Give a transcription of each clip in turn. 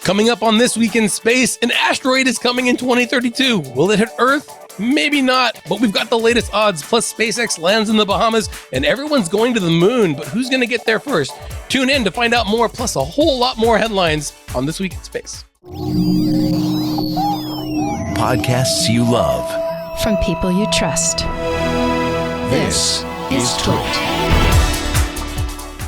Coming up on This Week in Space, an asteroid is coming in 2032. Will it hit Earth? Maybe not, but we've got the latest odds, plus SpaceX lands in the Bahamas, and everyone's going to the moon, but who's going to get there first? Tune in to find out more, plus a whole lot more headlines on This Week in Space. Podcasts you love. From people you trust. This is Twit.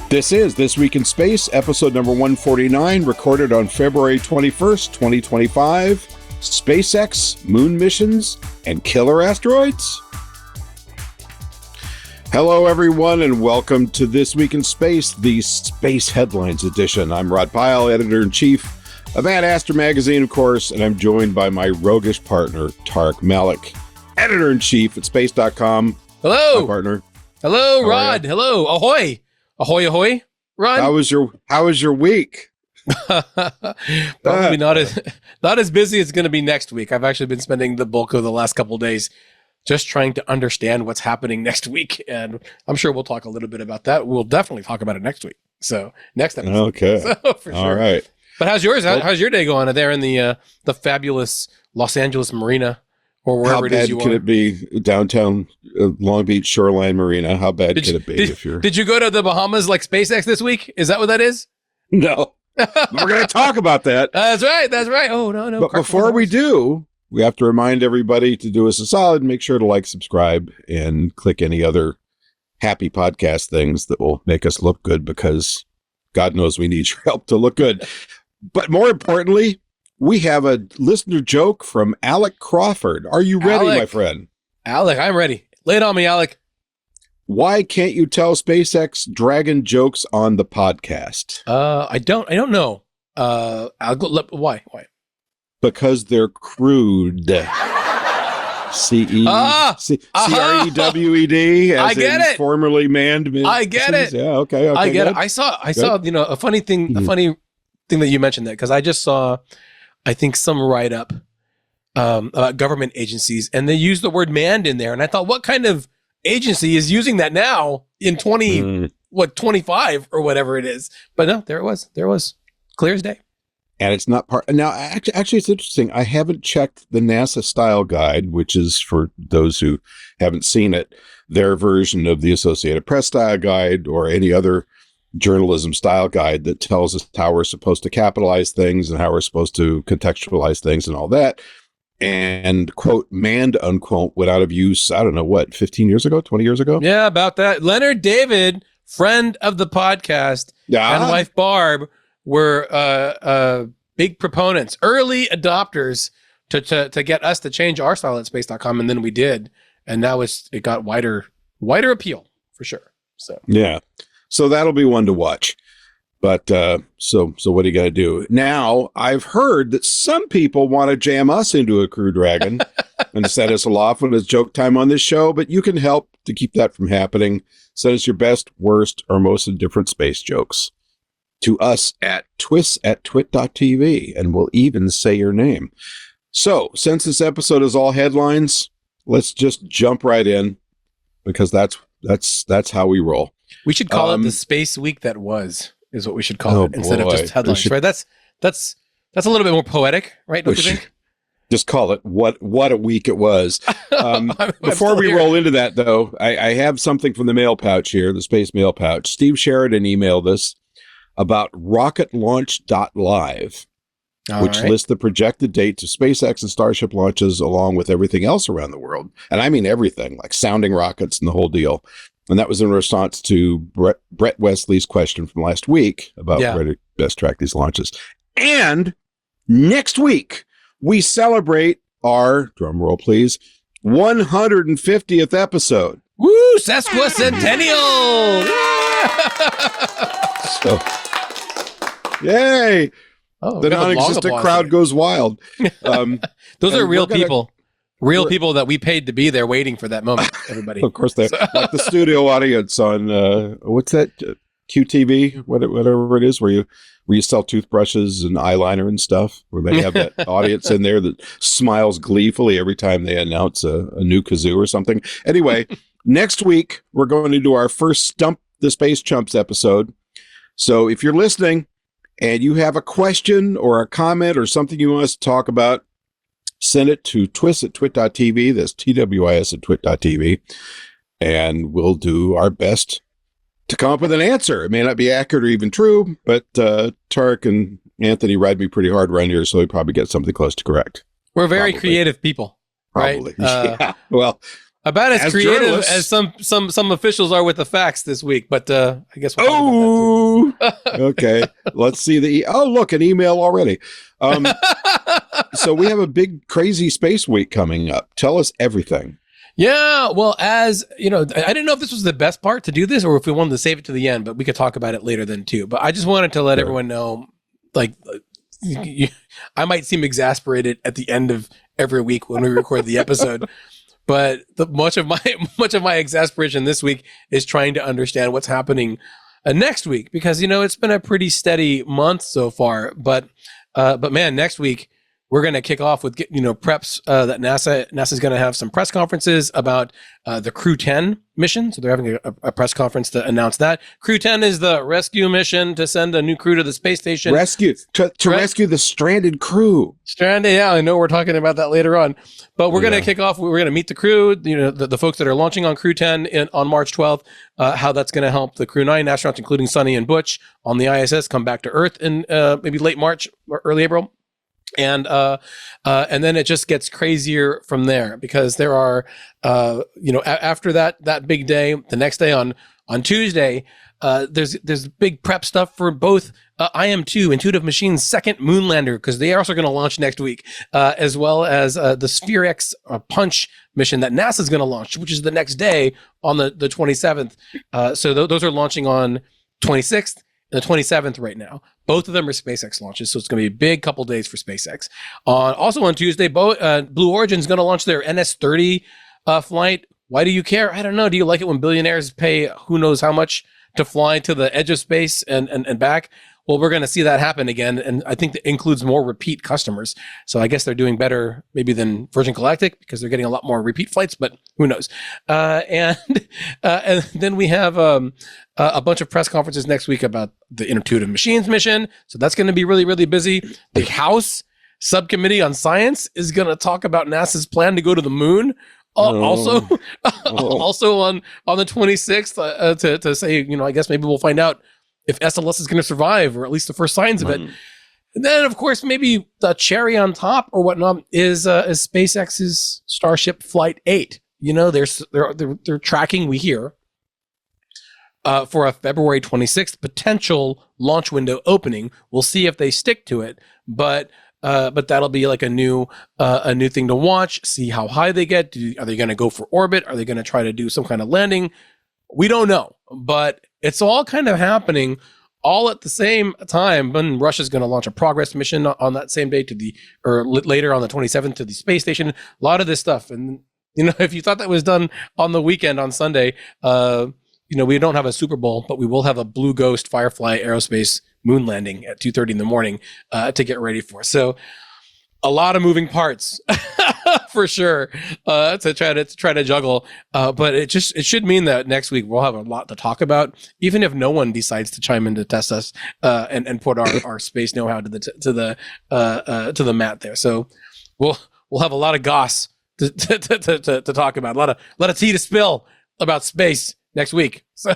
This is This Week in Space, episode number 149, recorded on February 21st, 2025. SpaceX, moon missions, and killer asteroids? Hello, everyone, and welcome to This Week in Space, the Space Headlines edition. I'm Rod Pyle, editor-in-chief of Astro Magazine, of course, and I'm joined by my roguish partner, Tariq Malik, editor-in-chief at space.com. Hello. My partner. Hello, Rod. Hello. Ahoy. Ahoy, ahoy, Rod. How was your week? Probably not as busy as it's going to be next week. I've actually been spending the bulk of the last couple of days just trying to understand what's happening next week, and I'm sure we'll talk a little bit about that. We'll definitely talk about it next week. So next episode. Okay. So, for sure. All right. But how's yours? How's your day going there in the fabulous Los Angeles Marina or wherever it is you are? How bad could it be downtown Long Beach Shoreline Marina? How bad could it be if you're... Did you go to the Bahamas like SpaceX this week? Is that what that is? No. We're going to talk about that. That's right. Oh, no. But before we do, we have to remind everybody to do us a solid. Make sure to like, subscribe, and click any other happy podcast things that will make us look good, because God knows we need your help to look good. But more importantly, we have a listener joke from Alec Crawford. Are you ready, my friend? Alec, I'm ready. Lay it on me, Alec. Why can't you tell SpaceX Dragon jokes on the podcast? I don't know. I'll go. Why? Because they're crude. C-R-E-W-E-D. I get it. Formerly manned. I get it. Yeah. Okay. I get good. it. I saw. A funny thing. A funny thing that you mentioned that, because I just saw, I think, some write up about government agencies, and they used the word manned in there, and I thought, what kind of agency is using that now in 25 or whatever it is? But no, there it was, clear as day. And it's not part. Now, actually, it's interesting. I haven't checked the NASA style guide, which is, for those who haven't seen it, their version of the Associated Press style guide or any other journalism style guide that tells us how we're supposed to capitalize things and how we're supposed to contextualize things and all that. And, quote, manned, unquote, went out of use, I don't know, what, 15 years ago, 20 years ago? Yeah, about that. Leonard David, friend of the podcast, and wife Barb were big proponents, early adopters to get us to change our style at space.com, and then we did. And now it got wider appeal, for sure. So yeah. So that'll be one to watch. But so what are you going to do? Now, I've heard that some people want to jam us into a Crew Dragon and set us aloft when it's joke time on this show, but you can help to keep that from happening. Send us your best, worst, or most indifferent space jokes to us at twit.tv, and we'll even say your name. So, since this episode is all headlines, let's just jump right in, because that's how we roll. We should call it the Space Week that was. Is what we should call it, instead of just headlines, right? That's a little bit more poetic, right? Don't you think? Just call it what a week it was. Before we roll into that, though, I have something from the mail pouch here, the space mail pouch. Steve Sheridan emailed us about rocketlaunch.live, which lists the projected dates of SpaceX and Starship launches along with everything else around the world. And I mean everything, like sounding rockets and the whole deal. And that was in response to Brett Wesley's question from last week about where to best track these launches. And next week, we celebrate our, drum roll please, 150th episode. Woo! Sesquicentennial! So, yay! Oh, the non-existent crowd goes wild. Those are real people. Real people that we paid to be there waiting for that moment, everybody. Of course, they're like the studio audience on, what's that, QTV, whatever it is, where you sell toothbrushes and eyeliner and stuff, where they have that audience in there that smiles gleefully every time they announce a new kazoo or something. Anyway, next week, we're going to do our first Stump the Space Chumps episode. So if you're listening and you have a question or a comment or something you want us to talk about, send it to twis@twit.tv. That's TWIS@twit.tv. And we'll do our best to come up with an answer. It may not be accurate or even true, but Tariq and Anthony ride me pretty hard around here, so we probably get something close to correct. We're very creative people, Probably. right? Yeah. Well, about as creative journalists- as some officials are with the facts this week, but I guess we'll oh, okay. Let's see look, an email already. So we have a big, crazy space week coming up. Tell us everything. Yeah, well, as you know, I didn't know if this was the best part to do this or if we wanted to save it to the end, but we could talk about it later then too. But I just wanted to let everyone know, like, I might seem exasperated at the end of every week when we record the episode, but much of my exasperation this week is trying to understand what's happening next week, because it's been a pretty steady month so far, but man, next week we're going to kick off with preps that NASA's going to have some press conferences about the Crew 10 mission. So they're having a press conference to announce that. Crew 10 is the rescue mission to send a new crew to the space station. Rescue the stranded crew. Stranded, yeah, I know we're talking about that later on. But we're going to kick off. We're going to meet the crew, the folks that are launching on Crew 10 on March 12th, how that's going to help the Crew 9 astronauts, including Sonny and Butch, on the ISS come back to Earth in maybe late March or early April. And then it just gets crazier from there, because there are, after that big day, the next day on Tuesday, there's big prep stuff for both IM-2, Intuitive Machines' second moon lander, because they are also going to launch next week, as well as the SphereX Punch mission that NASA's going to launch, which is the next day on the 27th. So those are launching on 26th. The 27th right now. Both of them are SpaceX launches, so it's going to be a big couple days for SpaceX. Also on Tuesday, Blue Origin's going to launch their NS-30 flight. Why do you care? I don't know. Do you like it when billionaires pay who knows how much to fly to the edge of space and back? Well, we're going to see that happen again, and I think that includes more repeat customers. So I guess they're doing better maybe than Virgin Galactic, because they're getting a lot more repeat flights, but who knows? And then we have a bunch of press conferences next week about the Intuitive Machines mission. So that's going to be really, really busy. The House Subcommittee on Science is going to talk about NASA's plan to go to the moon. Also on the 26th to say, I guess maybe we'll find out if SLS is going to survive, or at least the first signs of it. And then, of course, maybe the cherry on top or whatnot is SpaceX's Starship Flight 8. They're tracking, we hear, for a February 26th potential launch window opening. We'll see if they stick to it, but that'll be like a new thing to watch. See how high they get. Are they going to go for orbit? Are they going to try to do some kind of landing? We don't know, but it's all kind of happening all at the same time. When Russia's going to launch a Progress mission on that same day later on the 27th to the space station. A lot of this stuff, and if you thought that was done on the weekend on Sunday, we don't have a Super Bowl, but we will have a Blue Ghost Firefly Aerospace moon landing at 2:30 in the morning to get ready for. So a lot of moving parts for sure to try to juggle. But it should mean that next week we'll have a lot to talk about, even if no one decides to chime in to test us and put our space know-how to the mat there. So we'll have a lot of goss to talk about, a lot of tea to spill about space next week. So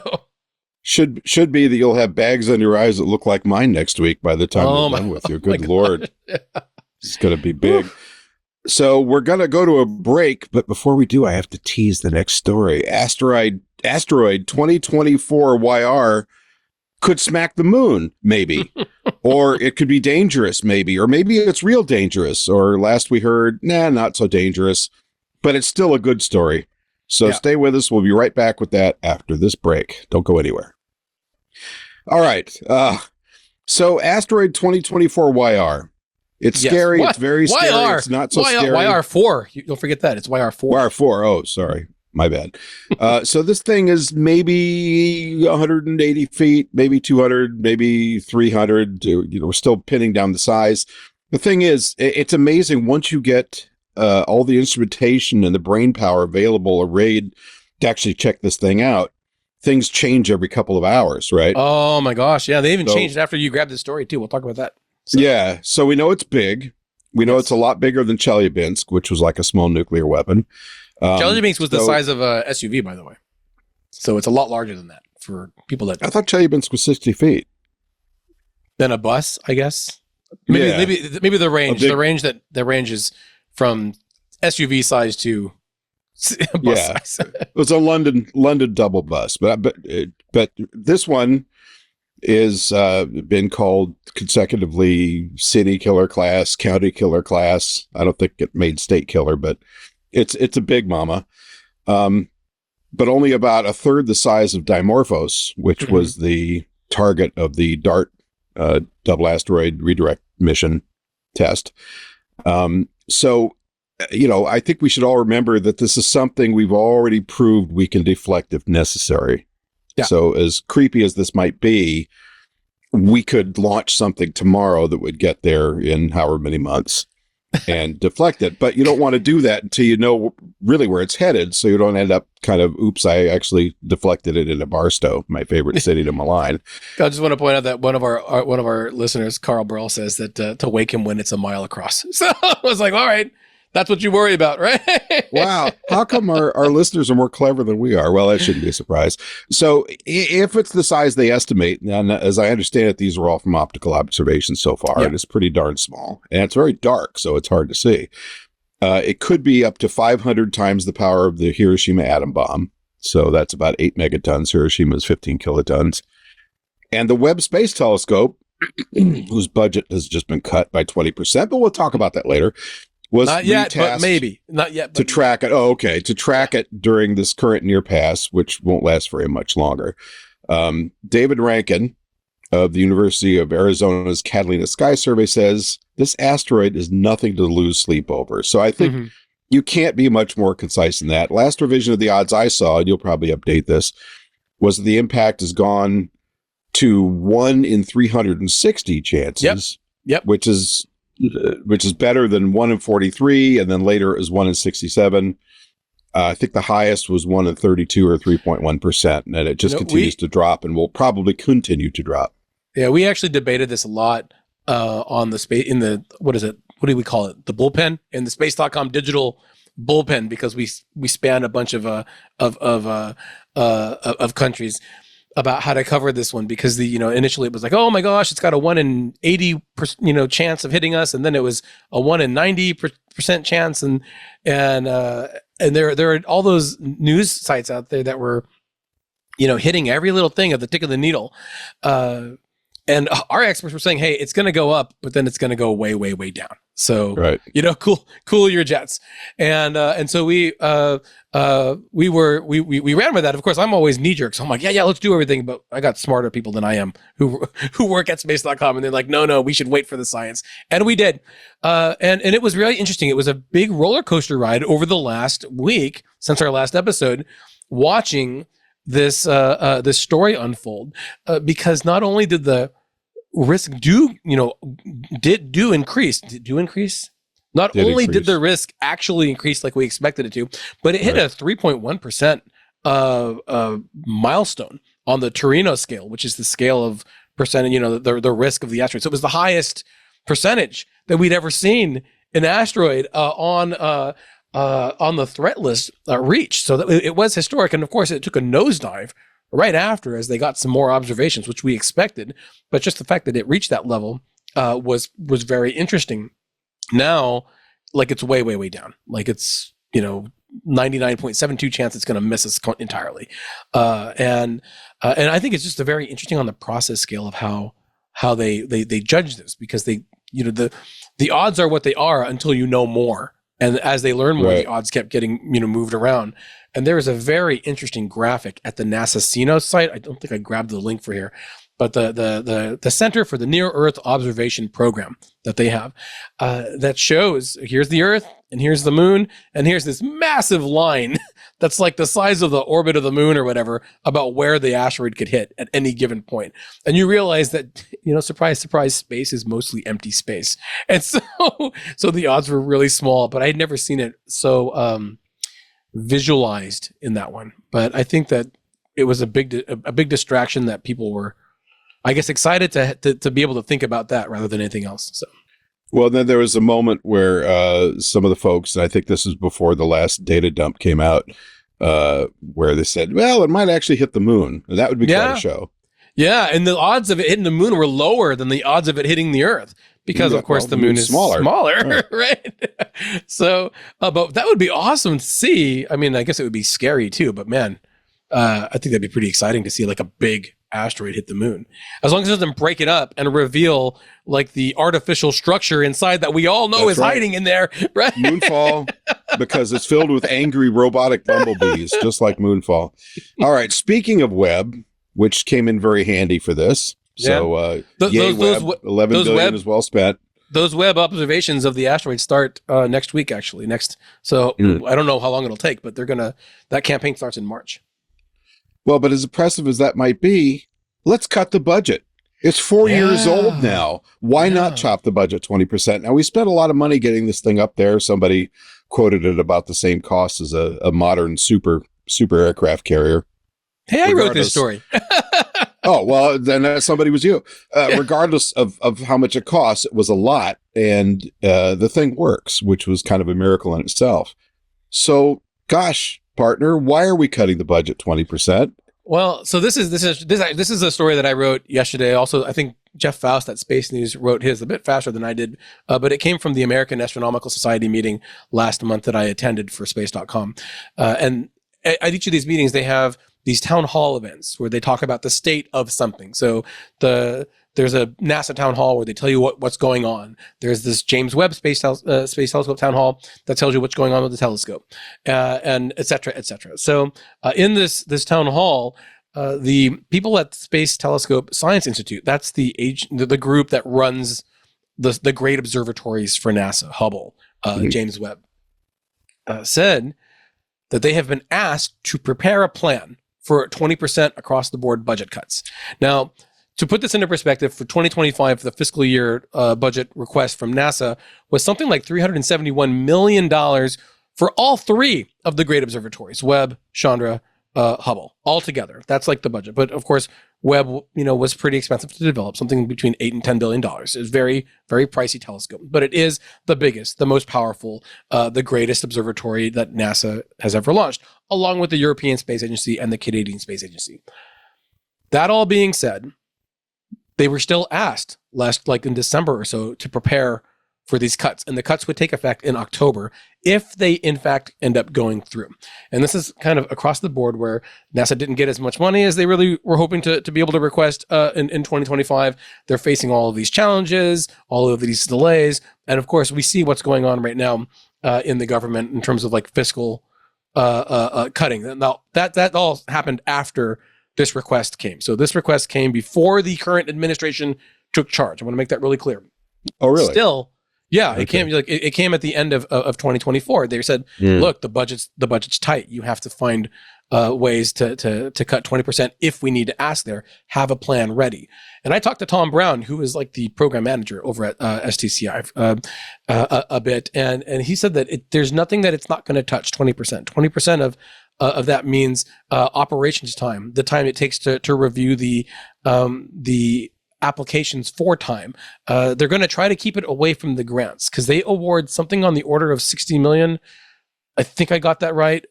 should be that you'll have bags on your eyes that look like mine next week by the time we're done with you. Good Lord. Yeah. It's going to be big. So we're going to go to a break, but before we do, I have to tease the next story. Asteroid 2024 YR could smack the moon, maybe. Or it could be dangerous, maybe. Or maybe it's real dangerous. Or last we heard, not so dangerous. But it's still a good story. So Stay with us. We'll be right back with that after this break. Don't go anywhere. All right. So Asteroid 2024 YR. It's scary. It's very scary. YR. It's not so scary. YR4. Don't forget that. It's YR4. YR4. Oh, sorry. My bad. So this thing is maybe 180 feet, maybe 200, maybe 300. We're still pinning down the size. The thing is, it's amazing once you get all the instrumentation and the brain power available arrayed to actually check this thing out. things change every couple of hours, right? Oh my gosh. Yeah. They even changed it after you grabbed the story too. We'll talk about that. So. Yeah. So we know it's big. We know it's a lot bigger than Chelyabinsk, which was like a small nuclear weapon. Chelyabinsk was the size of a SUV, by the way. So it's a lot larger than that for people that. I thought Chelyabinsk was 60 feet. Then a bus, I guess. Maybe the range. The range is from SUV size to bus size. It was a London double bus, but this one is been called consecutively city killer class, county killer class. I don't think it made state killer, but it's a big mama. But only about a third the size of Dimorphos, which was the target of the DART double asteroid redirect mission test. So, I think we should all remember that this is something we've already proved we can deflect if necessary. Yeah. So as creepy as this might be, we could launch something tomorrow that would get there in however many months and deflect it. But you don't want to do that until you know really where it's headed, so you don't end up kind of, oops, I actually deflected it in a Barstow, my favorite city to malign. I just want to point out that one of our listeners, Carl Burrell, says that to wake him when it's a mile across. So I was like, all right. That's what you worry about, right? Wow. How come our listeners are more clever than we are? Well, that shouldn't be a surprise. So if it's the size they estimate, and as I understand it, these are all from optical observations so far, and it's pretty darn small. And it's very dark, so it's hard to see. It could be up to 500 times the power of the Hiroshima atom bomb. So that's about 8 megatons. Hiroshima is 15 kilotons. And the Webb Space Telescope, whose budget has just been cut by 20%, but we'll talk about that later, was not yet, but maybe. Not yet. But to track it. Oh, okay. To track it during this current near pass, which won't last very much longer. David Rankin of the University of Arizona's Catalina Sky Survey says this asteroid is nothing to lose sleep over. So I think you can't be much more concise than that. Last revision of the odds I saw, and you'll probably update this, was that the impact has gone to 1 in 360 chances. Yep. Which is better than 1 in 43, and then later it was 1 in 67. I think the highest was 1 in 32 or 3.1%, and it just continues to drop and will probably continue to drop. Yeah, we actually debated this a lot on the space in the what is it? What do we call it? The bullpen in the space.com digital bullpen, because we span a bunch of countries about how to cover this one, because initially it was like, oh my gosh, it's got a 1 in 80 chance of hitting us, and then it was a 1 in 90% chance, and there are all those news sites out there that were hitting every little thing at the tick of the needle, and our experts were saying, hey, it's going to go up, but then it's going to go way, way, way down. So cool your jets, and so we ran with that. Of course, I'm always knee jerk, so I'm like, yeah, let's do everything. But I got smarter people than I am who work at space.com, and they're like, no, we should wait for the science, and we did. And it was really interesting. It was a big roller coaster ride over the last week since our last episode, watching this story unfold, because not only did the risk increase. Not only did the risk actually increase like we expected it to, but it hit a 3.1% milestone on the Torino scale, which is the scale of percentage, the risk of the asteroid. So it was the highest percentage that we'd ever seen an asteroid on the threat list reached. So it was historic, and of course it took a nosedive right after as they got some more observations, which we expected. But just the fact that it reached that level was very interesting. Now, like, it's way, way, way down. Like, it's 99.72 chance it's going to miss us entirely. And I think it's just a very interesting on the process scale of how they judge this, because they the odds are what they are until you know more. And as they learn more, the odds kept getting moved around. And there is a very interesting graphic at the NASA CNOS site. I don't think I grabbed the link for here, but the Center for the Near Earth Observation Program that they have that shows, here's the Earth and here's the moon, and here's this massive line that's like the size of the orbit of the moon or whatever, about where the asteroid could hit at any given point. And you realize that, surprise, surprise, space is mostly empty space. And so the odds were really small, but I had never seen it so visualized in that one. But I think that it was a big distraction that people were, I guess, excited to be able to think about that rather than anything else. So. Well, then there was a moment where some of the folks, and I think this is before the last data dump came out, where they said, well, it might actually hit the moon. And that would be quite a show. Yeah, and the odds of it hitting the moon were lower than the odds of it hitting the Earth because, of course, the moon is smaller, right? So, but that would be awesome to see. I mean, I guess it would be scary too, but man, I think that'd be pretty exciting to see like a big asteroid hit the moon. As long as it doesn't break it up and reveal like the artificial structure inside that we all know is hiding in there, right? Moonfall, because it's filled with angry robotic bumblebees, just like Moonfall. All right, speaking of Webb, which came in very handy for this. So, yay, Webb, 11 billion is well spent. Those Webb observations of the asteroid start next week, actually. So I don't know how long it'll take, but that campaign starts in March. Well, but as impressive as that might be, let's cut the budget. It's 4 years old now. Why not chop the budget 20%? Now, we spent a lot of money getting this thing up there. Somebody quoted it about the same cost as a modern super aircraft carrier. Hey, I wrote this story. Oh, well, then somebody was you. Regardless of how much it costs, it was a lot. And the thing works, which was kind of a miracle in itself. So, gosh, partner, why are we cutting the budget 20%? Well, so this is a story that I wrote yesterday. Also, I think Jeff Faust at Space News wrote his a bit faster than I did, but it came from the American Astronomical Society meeting last month that I attended for space.com. And at each of these meetings, they have these town hall events where they talk about the state of something. So there's a NASA town hall where they tell you what's going on. There's this James Webb Space Telescope town hall that tells you what's going on with the telescope, and et cetera, et cetera. So in this town hall, the people at Space Telescope Science Institute, that's the group that runs the great observatories for NASA, Hubble, James Webb, said that they have been asked to prepare a plan for 20% across the board budget cuts. Now, to put this into perspective, for 2025, the fiscal year budget request from NASA was something like $371 million for all three of the great observatories, Webb, Chandra, Hubble, all together. That's like the budget. But of course, Webb, was pretty expensive to develop, something between $8 and $10 billion. It's very, very pricey telescope, but it is the biggest, the most powerful, the greatest observatory that NASA has ever launched, along with the European Space Agency and the Canadian Space Agency. That all being said, they were still asked in December or so to prepare for these cuts, and the cuts would take effect in October if they in fact end up going through. And this is kind of across the board where NASA didn't get as much money as they really were hoping to be able to request in 2025. They're facing all of these challenges, all of these delays, and of course we see what's going on right now in the government in terms of like fiscal cutting. Now that all happened after this request came. So this request came before the current administration took charge. I want to make that really clear. Oh, really? Still, yeah, okay. It came at the end of 2024. They said, look, the budget's tight. You have to find ways to cut 20% if we need to ask there. Have a plan ready. And I talked to Tom Brown, who is like the program manager over at STCI a bit, and he said that there's nothing that it's not going to touch 20%. 20% of that means operations time, the time it takes to review the applications for time. They're going to try to keep it away from the grants because they award something on the order of 60 million. I think I got that right.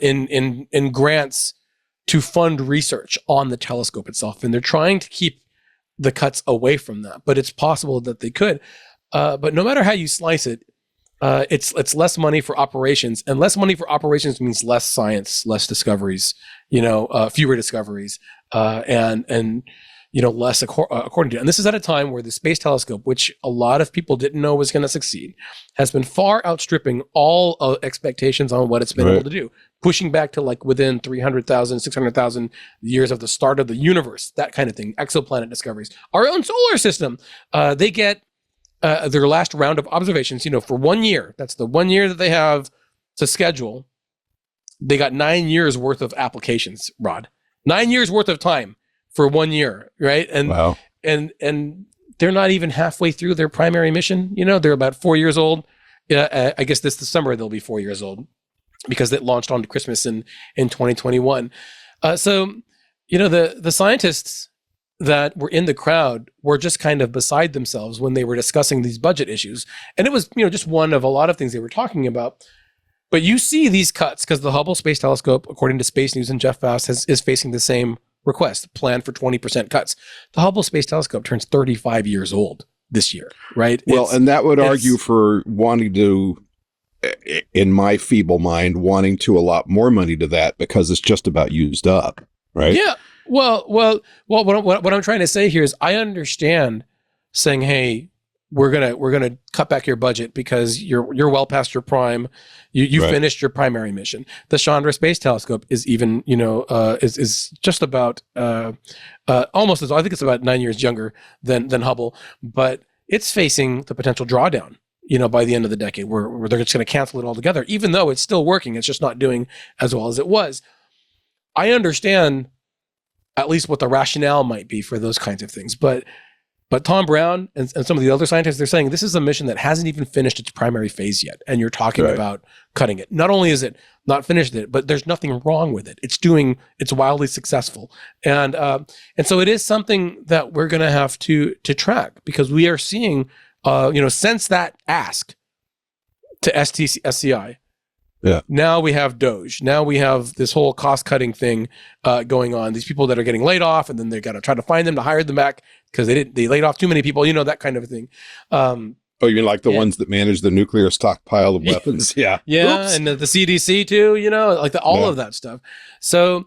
In grants to fund research on the telescope itself, and they're trying to keep the cuts away from that. But it's possible that they could. But no matter how you slice it, it's less money for operations, and less money for operations means less science, less discoveries. Fewer discoveries, and less according to. And this is at a time where the Space Telescope, which a lot of people didn't know was going to succeed, has been far outstripping all expectations on what it's been able to do, pushing back to like within 300,000, 600,000 years of the start of the universe, that kind of thing, exoplanet discoveries. Our own solar system, they get their last round of observations, for 1 year. That's the 1 year that they have to schedule. They got 9 years worth of applications, Rod. 9 years worth of time for 1 year, right? And wow. and they're not even halfway through their primary mission. They're about 4 years old. I guess this December they'll be 4 years old. because it launched on Christmas in 2021. So, the scientists that were in the crowd were just kind of beside themselves when they were discussing these budget issues. And it was, just one of a lot of things they were talking about. But you see these cuts because the Hubble Space Telescope, according to Space News and Jeff Faust, is facing the same request, plan for 20% cuts. The Hubble Space Telescope turns 35 years old this year, right? Well, and that would argue for wanting to, in my feeble mind, wanting to allot more money to that because it's just about used up, right? Yeah. Well, what I'm trying to say here is I understand saying, hey, we're gonna cut back your budget because you're well past your prime. You right. Finished your primary mission. The Chandra Space Telescope is even is just about almost as I think it's about 9 years younger than Hubble, but it's facing the potential drawdown. By the end of the decade, where they're just going to cancel it altogether, even though it's still working. It's just not doing as well as it was. I understand at least what the rationale might be for those kinds of things. But Tom Brown and some of the other scientists, they're saying this is a mission that hasn't even finished its primary phase yet. And you're talking right. about cutting it. Not only is it not finished it, but there's nothing wrong with it. It's wildly successful. And so it is something that we're going to have to track because we are seeing, since that ask to SCI, yeah. Now we have Doge. Now we have this whole cost-cutting thing going on. These people that are getting laid off, and then they got to try to find them to hire them back because they laid off too many people. That kind of thing. You mean like the ones that manage the nuclear stockpile of weapons? Yeah, yeah, oops. And the CDC too. Like all of that stuff. So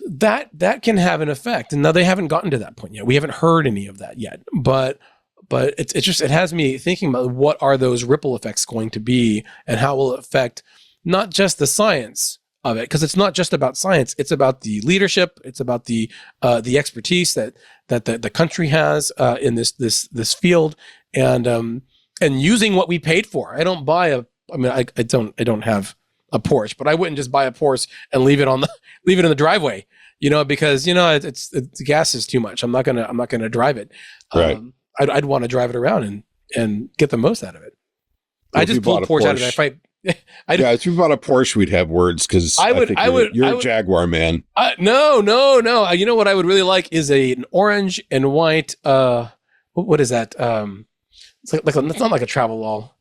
that can have an effect. And now they haven't gotten to that point yet. We haven't heard any of that yet. But it has me thinking about what are those ripple effects going to be and how will it affect not just the science of it, because it's not just about science, it's about the leadership, it's about the expertise that the country has in this field and using what we paid for. I don't have a Porsche, but I wouldn't just buy a Porsche and leave it in the driveway, because it's the gas is too much. I'm not gonna drive it. Right. I'd want to drive it around and get the most out of it. Well, I just pulled Porsche out of it. If you bought a Porsche, we'd have words because you're a Jaguar man. No. You know what I would really like is an orange and white. What is that? It's not like a travel wall.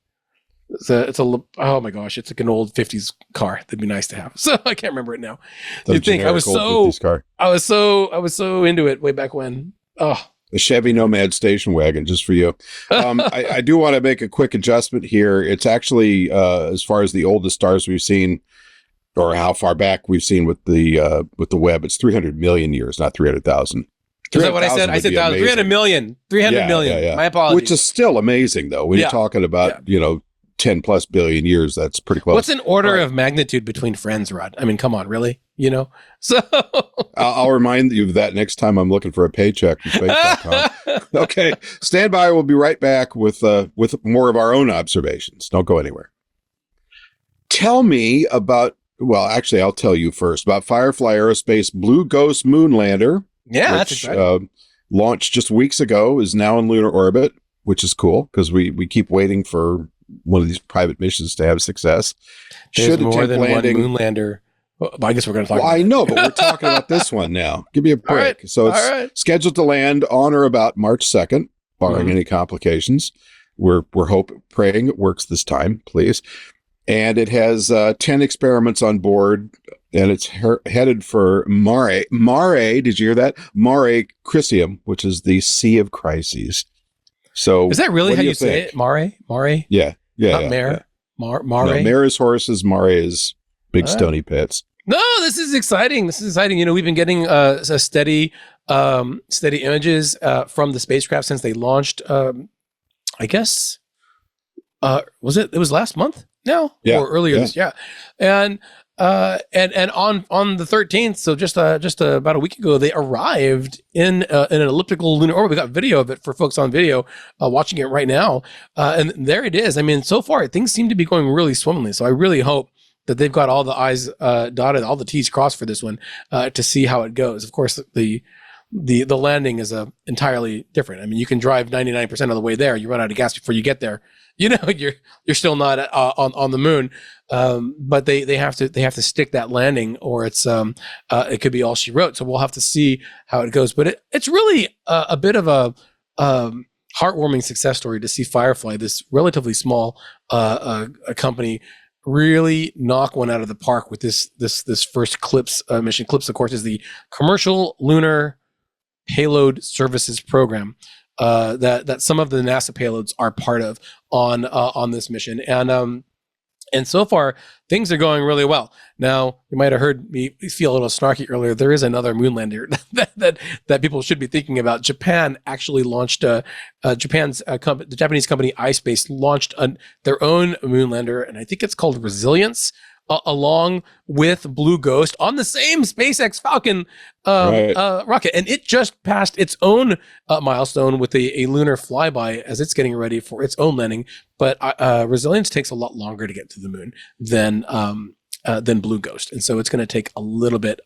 It's oh my gosh, it's like an old 50s car. That'd be nice to have. So I can't remember it now. You think I was so into it way back when. Oh. The Chevy Nomad station wagon, just for you. I do want to make a quick adjustment here. It's actually, as far as the oldest stars we've seen, or how far back we've seen with the Webb, it's 300 million years, not 300,000. Is that what I said? I said 300 million. 300 million. Yeah. My apologies. Which is still amazing, though. When you're talking about, 10 plus billion years, that's pretty close. What's an order of magnitude between friends, Rod? I mean, come on, really? So I'll remind you of that next time I'm looking for a paycheck from space.com. Okay, stand by. We'll be right back with more of our own observations. Don't go anywhere. Tell me about, well, actually, I'll tell you first about Firefly Aerospace Blue Ghost moon lander. Yeah, that's exciting. Launched just weeks ago, is now in lunar orbit, which is cool because we keep waiting for one of these private missions to have success. There's more than one moon lander. Well, I guess we're going to talk about I know, but we're talking about this one now. Give me a break. Right. So it's scheduled to land on or about March 2nd, barring any complications. We're praying it works this time, please. And it has 10 experiments on board, and it's headed for Mare. Mare, did you hear that? Mare Crisium, which is the Sea of Crises. So is that really how you say it? Mare? Yeah. Not mare? Yeah. Mare? No, mare is horses, mare is big stony pits. No, this is exciting. We've been getting steady images from the spacecraft since they launched. I guess it was last month now or earlier this year. And on the 13th, so just about a week ago, they arrived in an elliptical lunar orbit. We got video of it for folks on video watching it right now, and there it is. I mean, so far things seem to be going really swimmingly. So I really hope that they've got all the I's dotted, all the T's crossed for this one to see how it goes. Of course, the the landing is entirely different. I mean, you can drive 99% of the way there. You run out of gas before you get there. You're still not on the moon. But they have to stick that landing, or it's it could be all she wrote. So we'll have to see how it goes. But it's really a bit of a heartwarming success story to see Firefly, this relatively small a company, really knock one out of the park with this first CLPS mission. CLPS, of course, is the Commercial Lunar Payload Services Program that some of the NASA payloads are part of on this mission. And so far, things are going really well. Now, you might have heard me feel a little snarky earlier. There is another moon lander that people should be thinking about. Japan actually launched the Japanese company iSpace launched their own moon lander, and I think it's called Resilience, along with Blue Ghost on the same SpaceX Falcon rocket. And it just passed its own milestone with a lunar flyby as it's getting ready for its own landing. But Resilience takes a lot longer to get to the moon than Blue Ghost, and so it's going to take a little bit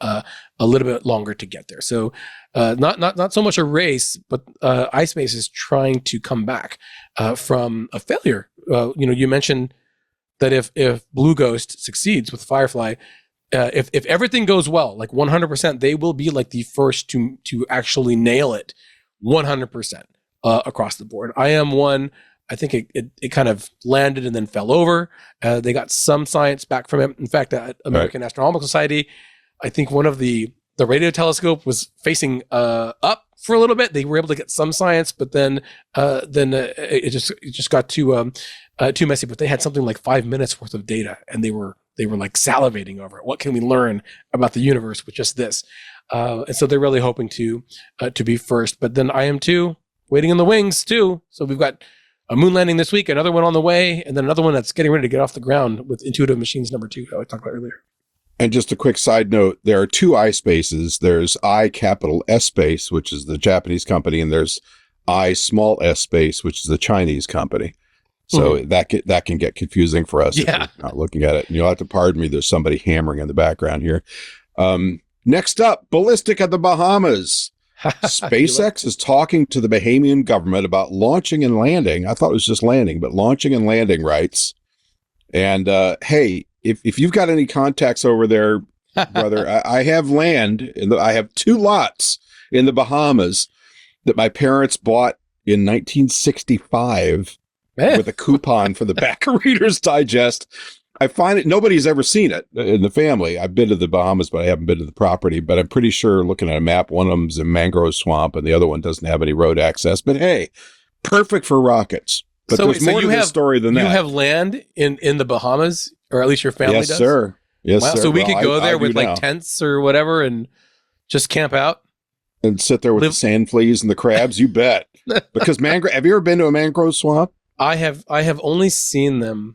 longer to get there. So not so much a race, but iSpace is trying to come back from a failure. You mentioned that if Blue Ghost succeeds with Firefly, if everything goes well, like 100%, they will be like the first to actually nail it 100% across the board. IM-1, I think it kind of landed and then fell over. They got some science back from it. In fact, at American Astronomical Society, I think one of the radio telescope was facing up for a little bit. They were able to get some science, but then it just got too messy. But they had something like 5 minutes worth of data, and they were like salivating over it. What can we learn about the universe with just this? And so they're really hoping to be first. But then IM-2 waiting in the wings too. So we've got a moon landing this week, another one on the way, and then another one that's getting ready to get off the ground with Intuitive Machines number 2 that I talked about earlier. And just a quick side note, there are 2 iSpaces. There's I-capital-S Space, which is the Japanese company, and there's I-small-s Space, which is the Chinese company. So that can get confusing for us if we're not looking at it. And you'll have to pardon me, there's somebody hammering in the background here. Next up, ballistic at the Bahamas. SpaceX is talking to the Bahamian government about launching and landing. I thought it was just landing, but launching and landing rights. And hey, if you've got any contacts over there, brother, I have land. I have 2 lots in the Bahamas that my parents bought in 1965 with a coupon for the back of Reader's Digest. I find it, nobody's ever seen it in the family. I've been to the Bahamas, but I haven't been to the property. But I'm pretty sure, looking at a map, one of them's in mangrove swamp and the other one doesn't have any road access. But hey, perfect for rockets. But there's more to this story than that. You have land in the Bahamas, or at least your family does? Yes, sir. Yes, wow, sir. So we could go there with like tents or whatever and just camp out? And sit there with the sand fleas and the crabs? You bet. Because have you ever been to a mangrove swamp? I have only seen them.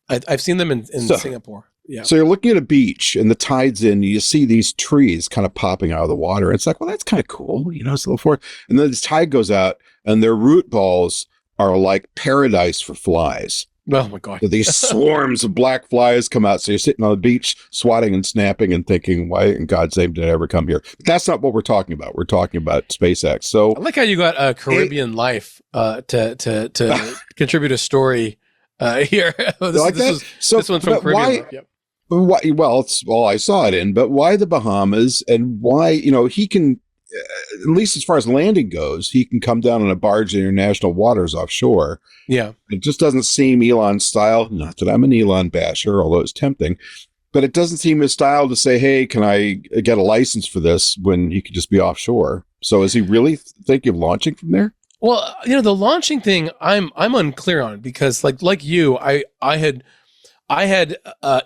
I've seen them in Singapore. Yeah. So you're looking at a beach and the tide's in, you see these trees kind of popping out of the water. It's like, well, that's kind of cool. It's a little forward. And then the tide goes out and their root balls are like paradise for flies. Oh my God. So these swarms of black flies come out. So you're sitting on the beach, swatting and snapping and thinking, why in God's name did I ever come here? But that's not what we're talking about. We're talking about SpaceX. So I like how you got a Caribbean Life to contribute a story here. This one's from Caribbean. Yep. Why, well, it's all I saw it in, but why the Bahamas, and why, he can, at least as far as landing goes, he can come down on a barge in international waters offshore. Yeah. It just doesn't seem Elon style. Not that I'm an Elon basher, although it's tempting, but it doesn't seem his style to say, hey, can I get a license for this when he could just be offshore? So is he really thinking of launching from there? Well, the launching thing, I'm unclear on, because like you, I had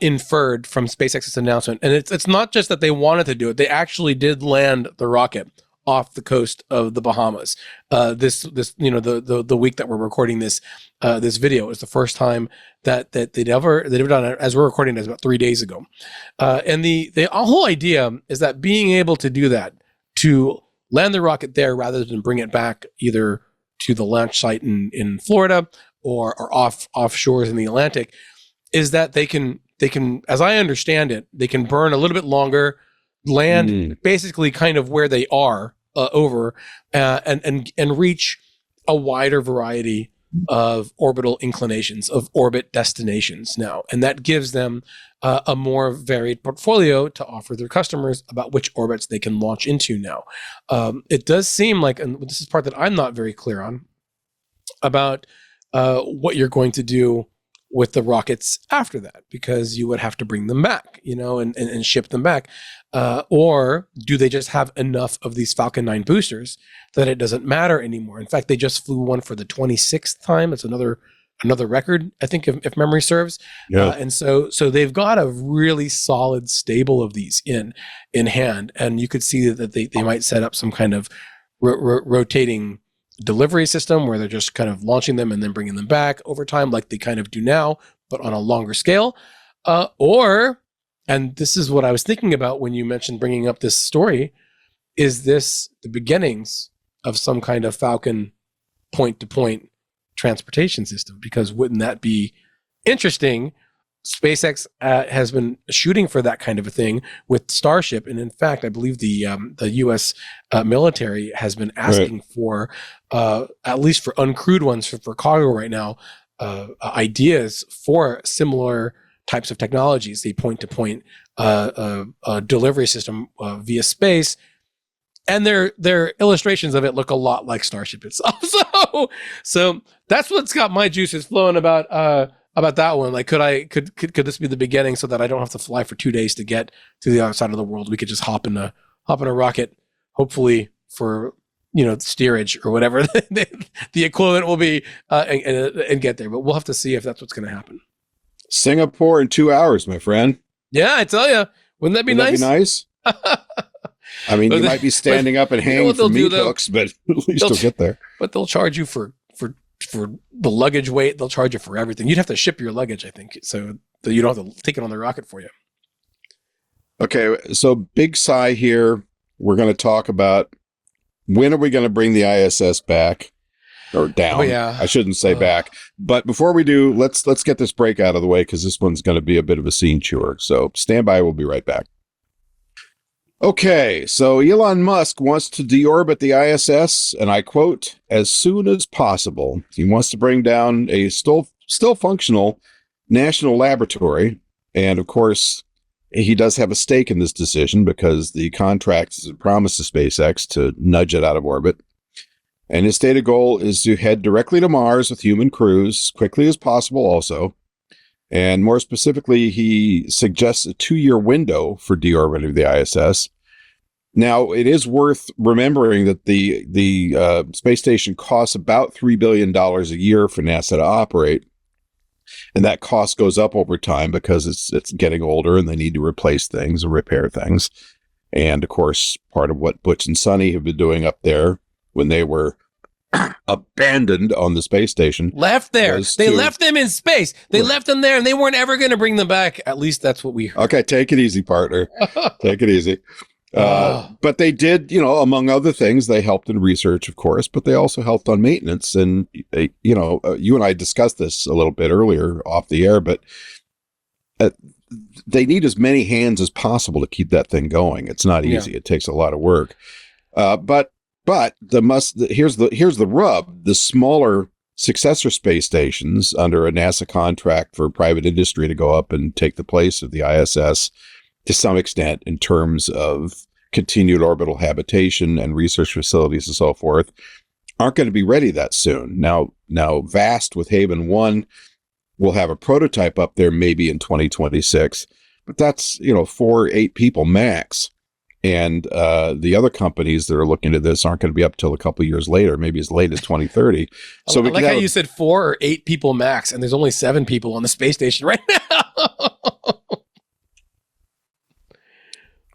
inferred from SpaceX's announcement, and it's not just that they wanted to do it; they actually did land the rocket off the coast of the Bahamas. This the week that we're recording this video is the first time that they've ever done it. As we're recording, it's about 3 days ago, and the whole idea is that being able to do that, to land the rocket there rather than bring it back either to the launch site in Florida or offshores in the Atlantic, is that they can, as I understand it, they can burn a little bit longer, land basically kind of where they are over and reach a wider variety of orbital inclinations, of orbit destinations now. And that gives them a more varied portfolio to offer their customers about which orbits they can launch into now. It does seem like, and this is part that I'm not very clear on, about what you're going to do with the rockets after that, because you would have to bring them back, and ship them back. Or do they just have enough of these Falcon 9 boosters that it doesn't matter anymore? In fact, they just flew one for the 26th time. It's another record, I think, if memory serves. Yeah. And so they've got a really solid stable of these in hand. And you could see that they might set up some kind of rotating delivery system where they're just kind of launching them and then bringing them back over time, like they kind of do now, but on a longer scale. And this is what I was thinking about when you mentioned bringing up this story, is this the beginnings of some kind of Falcon point-to-point transportation system? Because wouldn't that be interesting? SpaceX has been shooting for that kind of a thing with Starship, and in fact, I believe the U.S. Military has been asking for, at least for uncrewed ones for cargo right now, ideas for similar types of technologies, the point-to-point delivery system via space. And their illustrations of it look a lot like Starship itself. So that's what's got my juices flowing about that one. Like, could this be the beginning, so that I don't have to fly for 2 days to get to the other side of the world? We could just hop in a rocket, hopefully for steerage or whatever the equivalent will be, and get there. But we'll have to see if that's what's going to happen. Singapore in 2 hours, my friend. Yeah, I tell you, wouldn't that be nice? I mean, you might be standing up and hanging from meat hooks, but at least you'll get there. But they'll charge you for the luggage weight. They'll charge you for everything. You'd have to ship your luggage, I think, so that you don't have to take it on the rocket for you. Okay, so big sigh here. We're going to talk about when are we going to bring the ISS back or down? Oh, yeah. I shouldn't say back. But before we do, let's get this break out of the way, because this one's going to be a bit of a scene chewer. So stand by. We'll be right back. Okay, so Elon Musk wants to deorbit the ISS, and I quote, as soon as possible. He wants to bring down a still functional national laboratory. And of course, he does have a stake in this decision, because the contract is a promise to SpaceX to nudge it out of orbit. And his stated goal is to head directly to Mars with human crews as quickly as possible also. And more specifically, he suggests a 2-year window for deorbiting the ISS. Now, it is worth remembering that the space station costs about $3 billion a year for NASA to operate. And that cost goes up over time because it's getting older and they need to replace things or repair things. And of course, part of what Butch and Sonny have been doing up there when they were abandoned on the space station. Left there. They left them in space. They left them there and they weren't ever going to bring them back. At least that's what we heard. Okay, take it easy, partner. Take it easy. But they did, among other things, they helped in research, of course, but they also helped on maintenance. And, you and I discussed this a little bit earlier off the air, but they need as many hands as possible to keep that thing going. It's not easy. Yeah. It takes a lot of work. But here's the rub. The smaller successor space stations under a NASA contract for private industry to go up and take the place of the ISS to some extent in terms of continued orbital habitation and research facilities and so forth aren't going to be ready that soon. Now VAST with Haven 1 will have a prototype up there maybe in 2026, but that's, 4 or 8 people max. And the other companies that are looking at this aren't going to be up till a couple of years later, maybe as late as 2030. So I like how you said 4 or 8 people max, and there's only 7 people on the space station right now.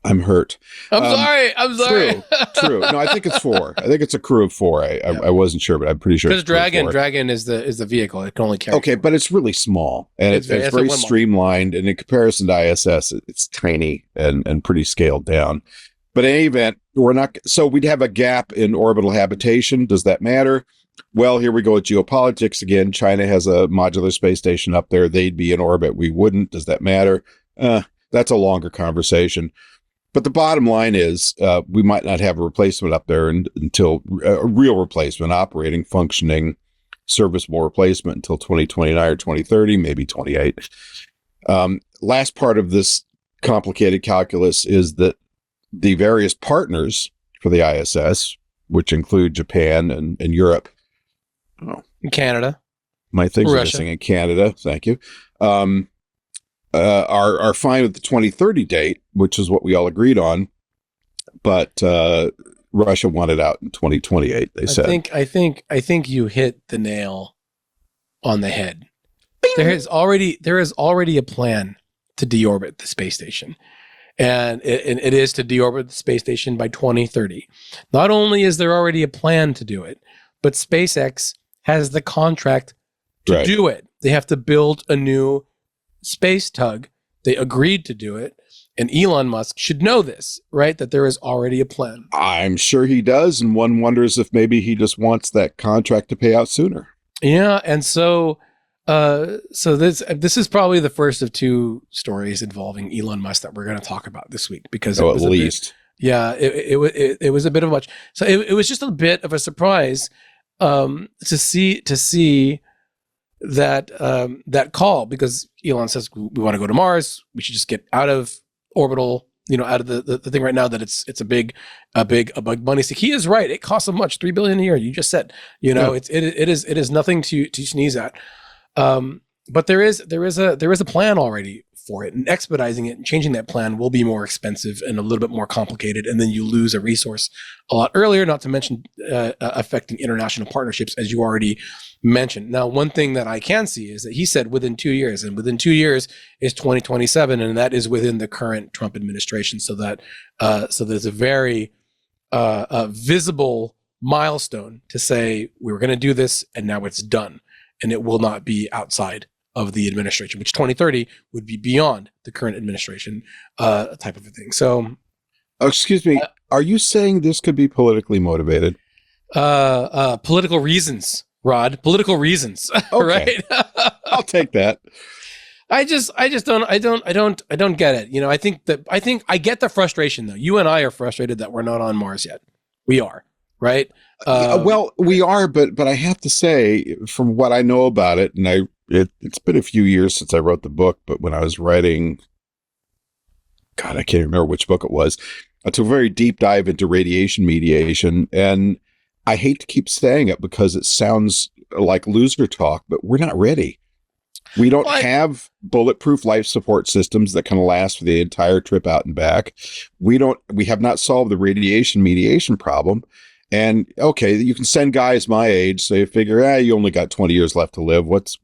I'm hurt. I'm sorry. True. No, I think it's 4. I think it's a crew of 4. I wasn't sure, but I'm pretty sure. Because Dragon is the vehicle. It can only carry. Okay, but it's really small and it's very streamlined. And in comparison to ISS, it's tiny and pretty scaled down. But in any event, so we'd have a gap in orbital habitation. Does that matter? Well, here we go with geopolitics again. China has a modular space station up there. They'd be in orbit. We wouldn't. Does that matter? That's a longer conversation. But the bottom line is we might not have a replacement up there until a real replacement, operating, functioning, serviceable replacement until 2029 or 2030, maybe 28. Last part of this complicated calculus is that the various partners for the ISS, which include Japan and Europe, Canada, my things are Russia. missing in Canada, thank you, are fine with the 2030 date, which is what we all agreed on, but Russia wanted out in 2028. They said. I think you hit the nail on the head. There is already a plan to deorbit the space station, and it is to deorbit the space station by 2030. Not only is there already a plan to do it, but SpaceX has the contract to do it. They have to build a new space tug. They agreed to do it. And Elon Musk should know this, right? That there is already a plan. I'm sure he does. And one wonders if maybe he just wants that contract to pay out sooner. Yeah. And so this is probably the first of two stories involving Elon Musk that we're going to talk about this week, because at least. It was a bit of much. So it was just a bit of a surprise to see that call, because Elon says we want to go to Mars. We should just get out of orbital, out of the thing right now, that it's a big money stick. He is right. It costs so much, $3 billion a year. You just said, it is nothing to sneeze at. But there is a plan already for it, and expediting it and changing that plan will be more expensive and a little bit more complicated. And then you lose a resource a lot earlier, not to mention affecting international partnerships, as you already mentioned. Now, one thing that I can see is that he said within 2 years, and within 2 years is 2027, and that is within the current Trump administration. So there's a very visible milestone to say we were going to do this, and now it's done, and it will not be outside of the administration, which 2030 would be beyond the current administration type of a thing. So, excuse me, are you saying this could be politically motivated? Political reasons, Rod. Political reasons. Okay. Right? I'll take that. I don't get it. I think I get the frustration, though. You and I are frustrated that we're not on Mars yet. We are, right? Well, we are, but I have to say, from what I know about it, and it's been a few years since I wrote the book, but when I was writing, God, I can't remember which book it was, I took a very deep dive into radiation mediation, and I hate to keep saying it because it sounds like loser talk, but we're not ready. We don't have bulletproof life support systems that can last for the entire trip out and back. We have not solved the radiation mediation problem. And okay, you can send guys my age, so you figure, you only got 20 years left to live. What's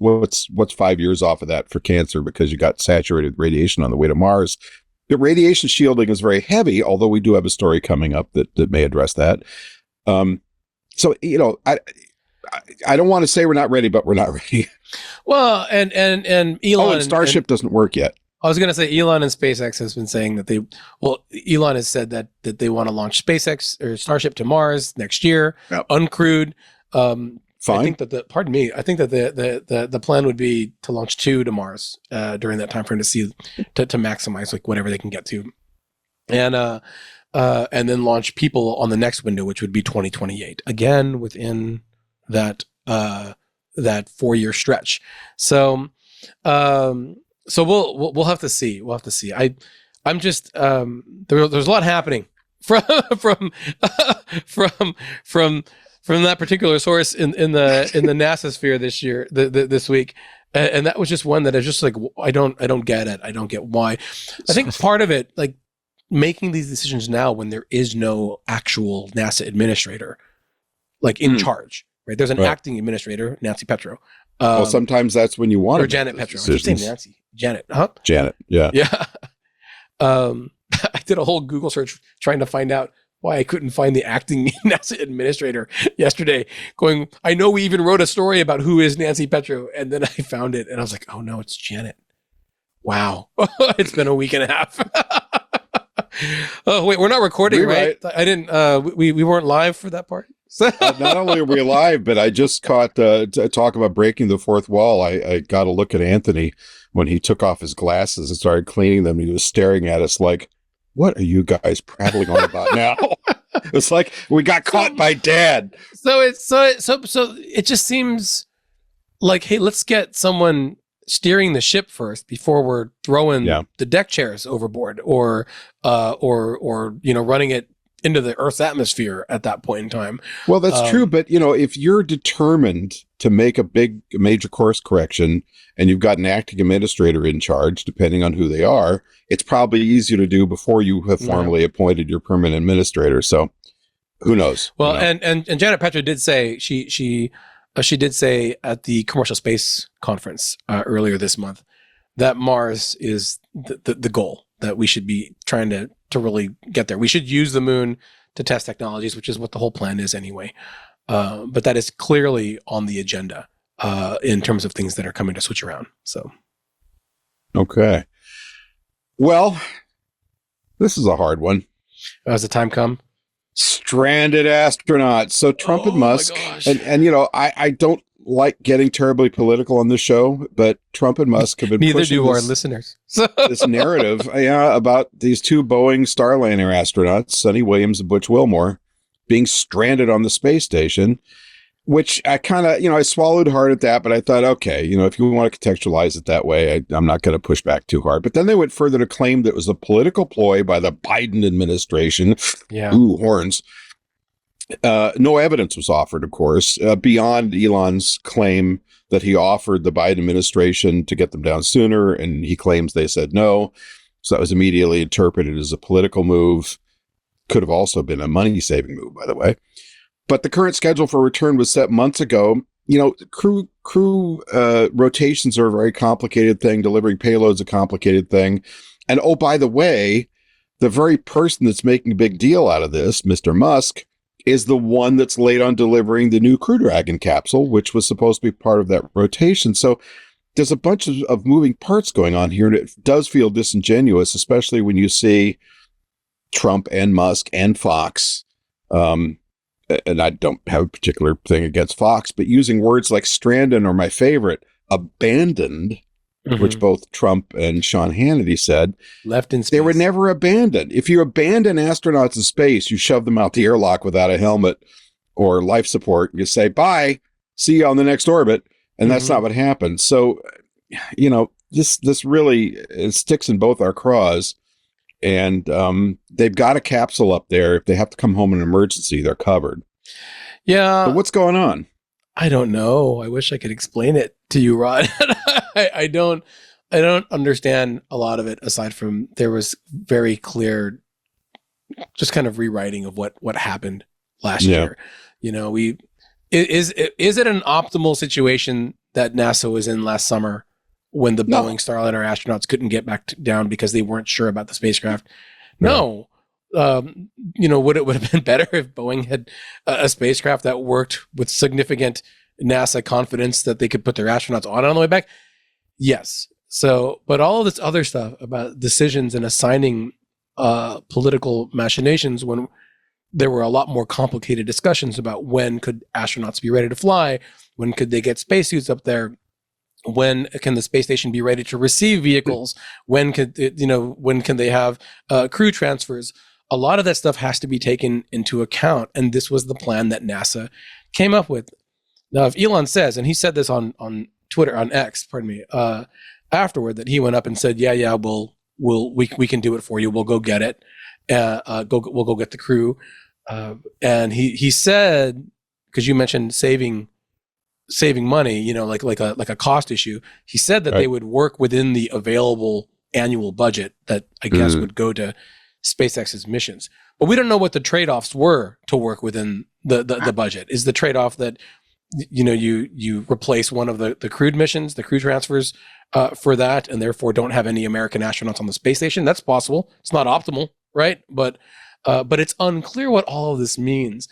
5 years off of that for cancer because you got saturated with radiation on the way to Mars? The radiation shielding is very heavy, although we do have a story coming up that may address that. So I don't want to say we're not ready, but we're not ready. Well, and Elon and Starship doesn't work yet. I was going to say Elon and SpaceX has been saying that Elon has said that they want to launch SpaceX or Starship to Mars next year, uncrewed. Fine. I think that the plan would be to launch 2 to Mars during that time frame to maximize like whatever they can get to, and then launch people on the next window, which would be 2028, again within that 4-year stretch. So we'll have to see. We'll have to see. I'm just there's a lot happening from that particular source in the NASA sphere this year, this week, and that was just one that is just like I don't get it. I don't get why. I think part of it, like making these decisions now when there is no actual NASA administrator, like in charge, right? There's an acting administrator, Nancy Petro. Well, sometimes that's when you want or Janet Petro. I keep saying Nancy. Janet, huh? Janet, yeah. Yeah. I did a whole Google search trying to find out why I couldn't find the acting NASA administrator yesterday. Going, I know we even wrote a story about who is Nancy Petro, and then I found it, and I was like, oh no, it's Janet. Wow. It's been a week and a half. Oh, wait, we're not recording, right? I didn't, we weren't live for that part? Not only are we live, but I just caught talk about breaking the fourth wall. I got a look at Anthony when he took off his glasses and started cleaning them. He was staring at us like, what are you guys prattling on about now? It's like we got caught by Dad. So it just seems like, hey, let's get someone steering the ship first before we're throwing the deck chairs overboard or running it into the Earth's atmosphere at that point in time. Well, that's true, but if you're determined to make a major course correction and you've got an acting administrator in charge, depending on who they are, it's probably easier to do before you have formally appointed your permanent administrator. So who knows? Well, and Janet Petra did say she did say at the Commercial Space Conference earlier this month that Mars is the goal, that we should be trying to really get there. We should use the moon to test technologies, which is what the whole plan is anyway. But that is clearly on the agenda in terms of things that are coming to switch around. So, okay. Well, this is a hard one. Has the time come? Stranded astronauts. So Trump and Musk, and I don't like getting terribly political on the show, but Trump and Musk have been neither pushing do our listeners. this narrative about these two Boeing Starliner astronauts, Sonny Williams and Butch Wilmore, being stranded on the space station, which I kind of, I swallowed hard at that, but I thought, okay, if you want to contextualize it that way, I'm not going to push back too hard. But then they went further to claim that it was a political ploy by the Biden administration. Yeah. Ooh, horns. No evidence was offered, of course, beyond Elon's claim that he offered the Biden administration to get them down sooner, and he claims they said no. So that was immediately interpreted as a political move. Could have also been a money-saving move, by the way. But the current schedule for return was set months ago. Crew rotations are a very complicated thing. Delivering payloads is a complicated thing. And oh, by the way, the very person that's making a big deal out of this, Mr. Musk, is the one that's late on delivering the new Crew Dragon capsule, which was supposed to be part of that rotation. So there's a bunch of moving parts going on here, and it does feel disingenuous, especially when you see Trump and Musk and Fox, and I don't have a particular thing against Fox, but using words like stranded, or my favorite, abandoned, which both Trump and Sean Hannity said, left in space. They were never abandoned. If you abandon astronauts in space, you shove them out the airlock without a helmet or life support. You say, bye, see you on the next orbit. And that's not what happened. So, this really it sticks in both our craws. And they've got a capsule up there. If they have to come home in an emergency, they're covered. Yeah. But what's going on? I don't know. I wish I could explain it to you, Rod. I don't understand a lot of it, aside from there was very clear, just kind of rewriting of what happened last year. Is it an optimal situation that NASA was in last summer when the Boeing Starliner astronauts couldn't get back down because they weren't sure about the spacecraft? No. Would it have been better if Boeing had a spacecraft that worked with significant NASA confidence that they could put their astronauts on the way back? Yes. So, but all of this other stuff about decisions and assigning political machinations, when there were a lot more complicated discussions about when could astronauts be ready to fly, when could they get spacesuits up there, when can the space station be ready to receive vehicles, when can they have crew transfers? A lot of that stuff has to be taken into account, and this was the plan that NASA came up with. Now, if Elon says, and he said this on Twitter, on X, afterward, that he went up and said, we can do it for you. We'll go get it. We'll go get the crew. And he said, because you mentioned saving money, like a cost issue. He said that they would work within the available annual budget that I guess would go to SpaceX's missions. But we don't know what the trade-offs were to work within the budget. Is the trade-off that you replace one of the crewed missions, the crew transfers for that, and therefore don't have any American astronauts on the space station? That's possible. It's not optimal, right? But it's unclear what all of this means.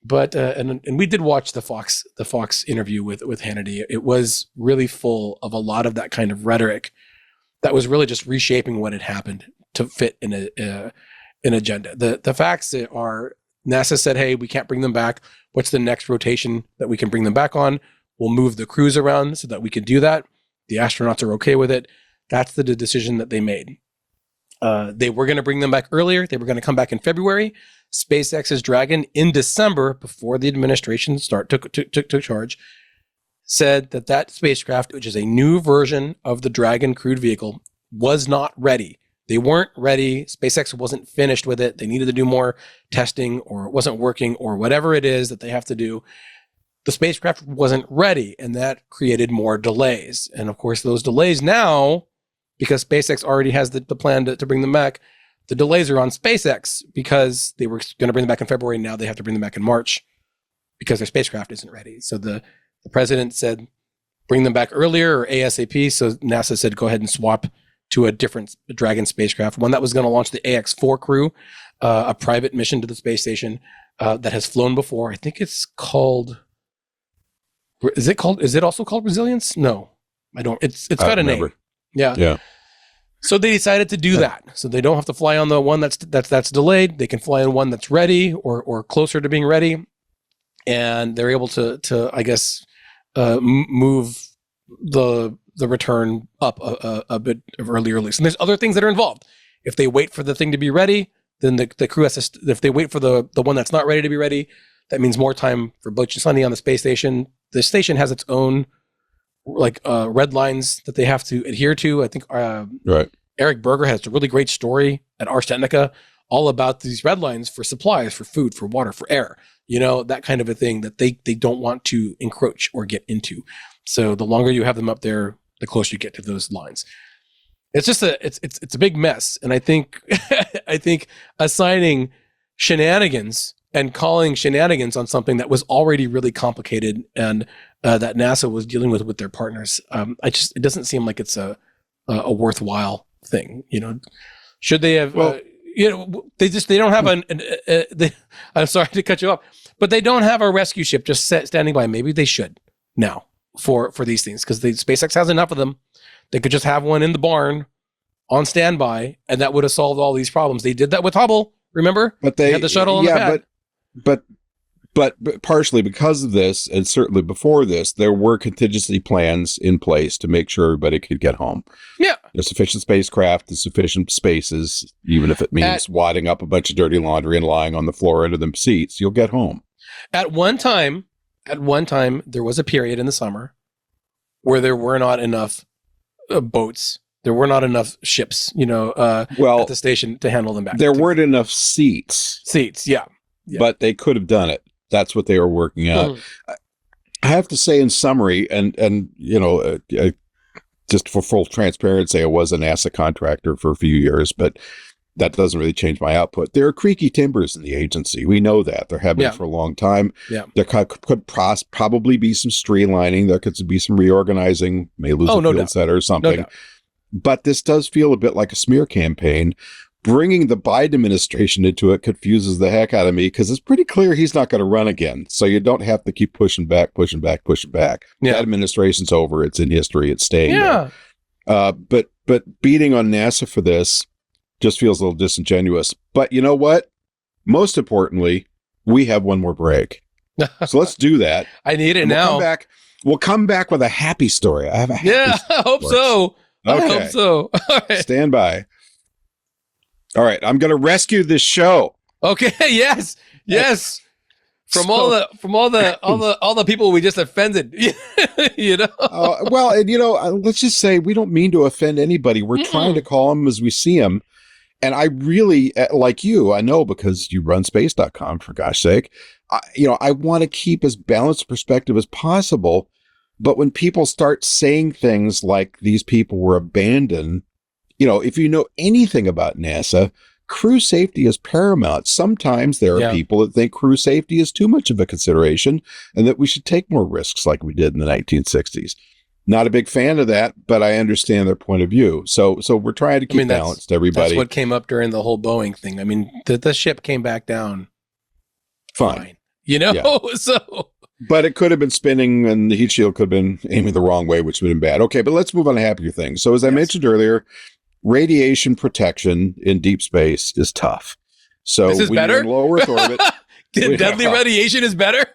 But and we did watch the Fox interview with Hannity. It was really full of a lot of that kind of rhetoric that was really just reshaping what had happened to fit in an agenda. The facts are, NASA said, hey, we can't bring them back. What's the next rotation that we can bring them back on? We'll move the crews around so that we can do that. The astronauts are okay with it. That's the decision that they made. They were going to bring them back earlier. They were going to come back in February. SpaceX's Dragon in December, before the administration took charge, said that spacecraft, which is a new version of the Dragon crewed vehicle, was not ready. They weren't ready. SpaceX wasn't finished with it. They needed to do more testing, or it wasn't working, or whatever it is that they have to do. The spacecraft wasn't ready, and that created more delays. And of course, those delays now, because SpaceX already has the plan to bring them back, the delays are on SpaceX because they were going to bring them back in February. Now they have to bring them back in March because their spacecraft isn't ready. So the president said, bring them back earlier or ASAP. So NASA said, go ahead and swap to a different Dragon spacecraft, one that was going to launch the AX4 crew, a private mission to the space station that has flown before. I think it's called, is it also called Resilience? No, I don't. It's got a name. Yeah. So they decided to do that. So they don't have to fly on the one that's delayed. They can fly on one that's ready or closer to being ready. And they're able to I guess, move the return up a bit early. So there's other things that are involved. If they wait for the thing to be ready, then the crew has to, if they wait for the one that's not ready to be ready, that means more time for Butch and Sunny on the space station. The station has its own red lines that they have to adhere to. I think Eric Berger has a really great story at Ars Technica all about these red lines for supplies, for food, for water, for air, that kind of a thing that they don't want to encroach or get into. So the longer you have them up there, the closer you get to those lines. It's just it's a big mess. And I think assigning shenanigans and calling shenanigans on something that was already really complicated and that NASA was dealing with their partners, it doesn't seem like it's a worthwhile thing. Should they have? Well, they don't have I'm sorry to cut you off, but they don't have a rescue ship just standing by. Maybe they should now for these things, because SpaceX has enough of them. They could just have one in the barn on standby, and that would have solved all these problems. They did that with Hubble, remember? But they had the shuttle on the pad. But partially because of this, and certainly before this, there were contingency plans in place to make sure everybody could get home. Yeah. There's sufficient spacecraft, there's sufficient spaces, even if it means wadding up a bunch of dirty laundry and lying on the floor under the seats, you'll get home. At one time, there was a period in the summer where there were not enough boats. There were not enough ships, at the station to handle them back. There weren't enough seats. Yeah. But they could have done it. That's what they were working out. I have to say, in summary, and just for full transparency, I was a NASA contractor for a few years, but that doesn't really change my output. There are creaky timbers in the agency. We know that. There have been for a long time. Yeah. There could probably be some streamlining. There could be some reorganizing, may lose a field set or something. But this does feel a bit like a smear campaign. Bringing the Biden administration into it confuses the heck out of me, because it's pretty clear he's not going to run again. So you don't have to keep pushing back. Yeah. That administration's over. It's in history. It's staying there. But beating on NASA for this just feels a little disingenuous. But you know what? Most importantly, we have one more break. So let's do that. I need it now. We'll come back with a happy story. I have a happy story. I hope so. Okay. I hope so. All right. Stand by. All right, I'm going to rescue this show. Okay, yes. From all the people we just offended, well, and let's just say we don't mean to offend anybody. We're trying to call them as we see them. And I really, like you, I know because you run space.com, for gosh sake, I want to keep as balanced a perspective as possible. But when people start saying things like these people were abandoned, if you know anything about NASA, crew safety is paramount. Sometimes there are people that think crew safety is too much of a consideration and that we should take more risks like we did in the 1960s. Not a big fan of that, but I understand their point of view. So we're trying to keep balanced, everybody. That's what came up during the whole Boeing thing. I mean, the ship came back down fine. So... But it could have been spinning and the heat shield could have been aiming the wrong way, which would have been bad. Okay, but let's move on to happier things. So as I mentioned earlier, radiation protection in deep space is tough. So this is better? You're in low Earth orbit. Deadly radiation is better?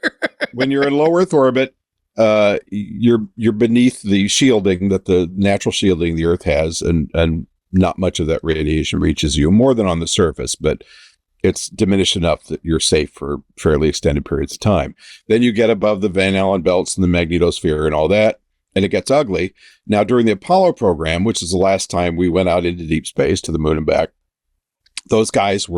When you're in low Earth orbit, you're beneath the shielding that the natural shielding the Earth has, and not much of that radiation reaches you, more than on the surface, but it's diminished enough that you're safe for fairly extended periods of time. Then you get above the Van Allen belts and the magnetosphere and all that, and it gets ugly. Now, during the Apollo program, which is the last time we went out into deep space to the moon and back, those guys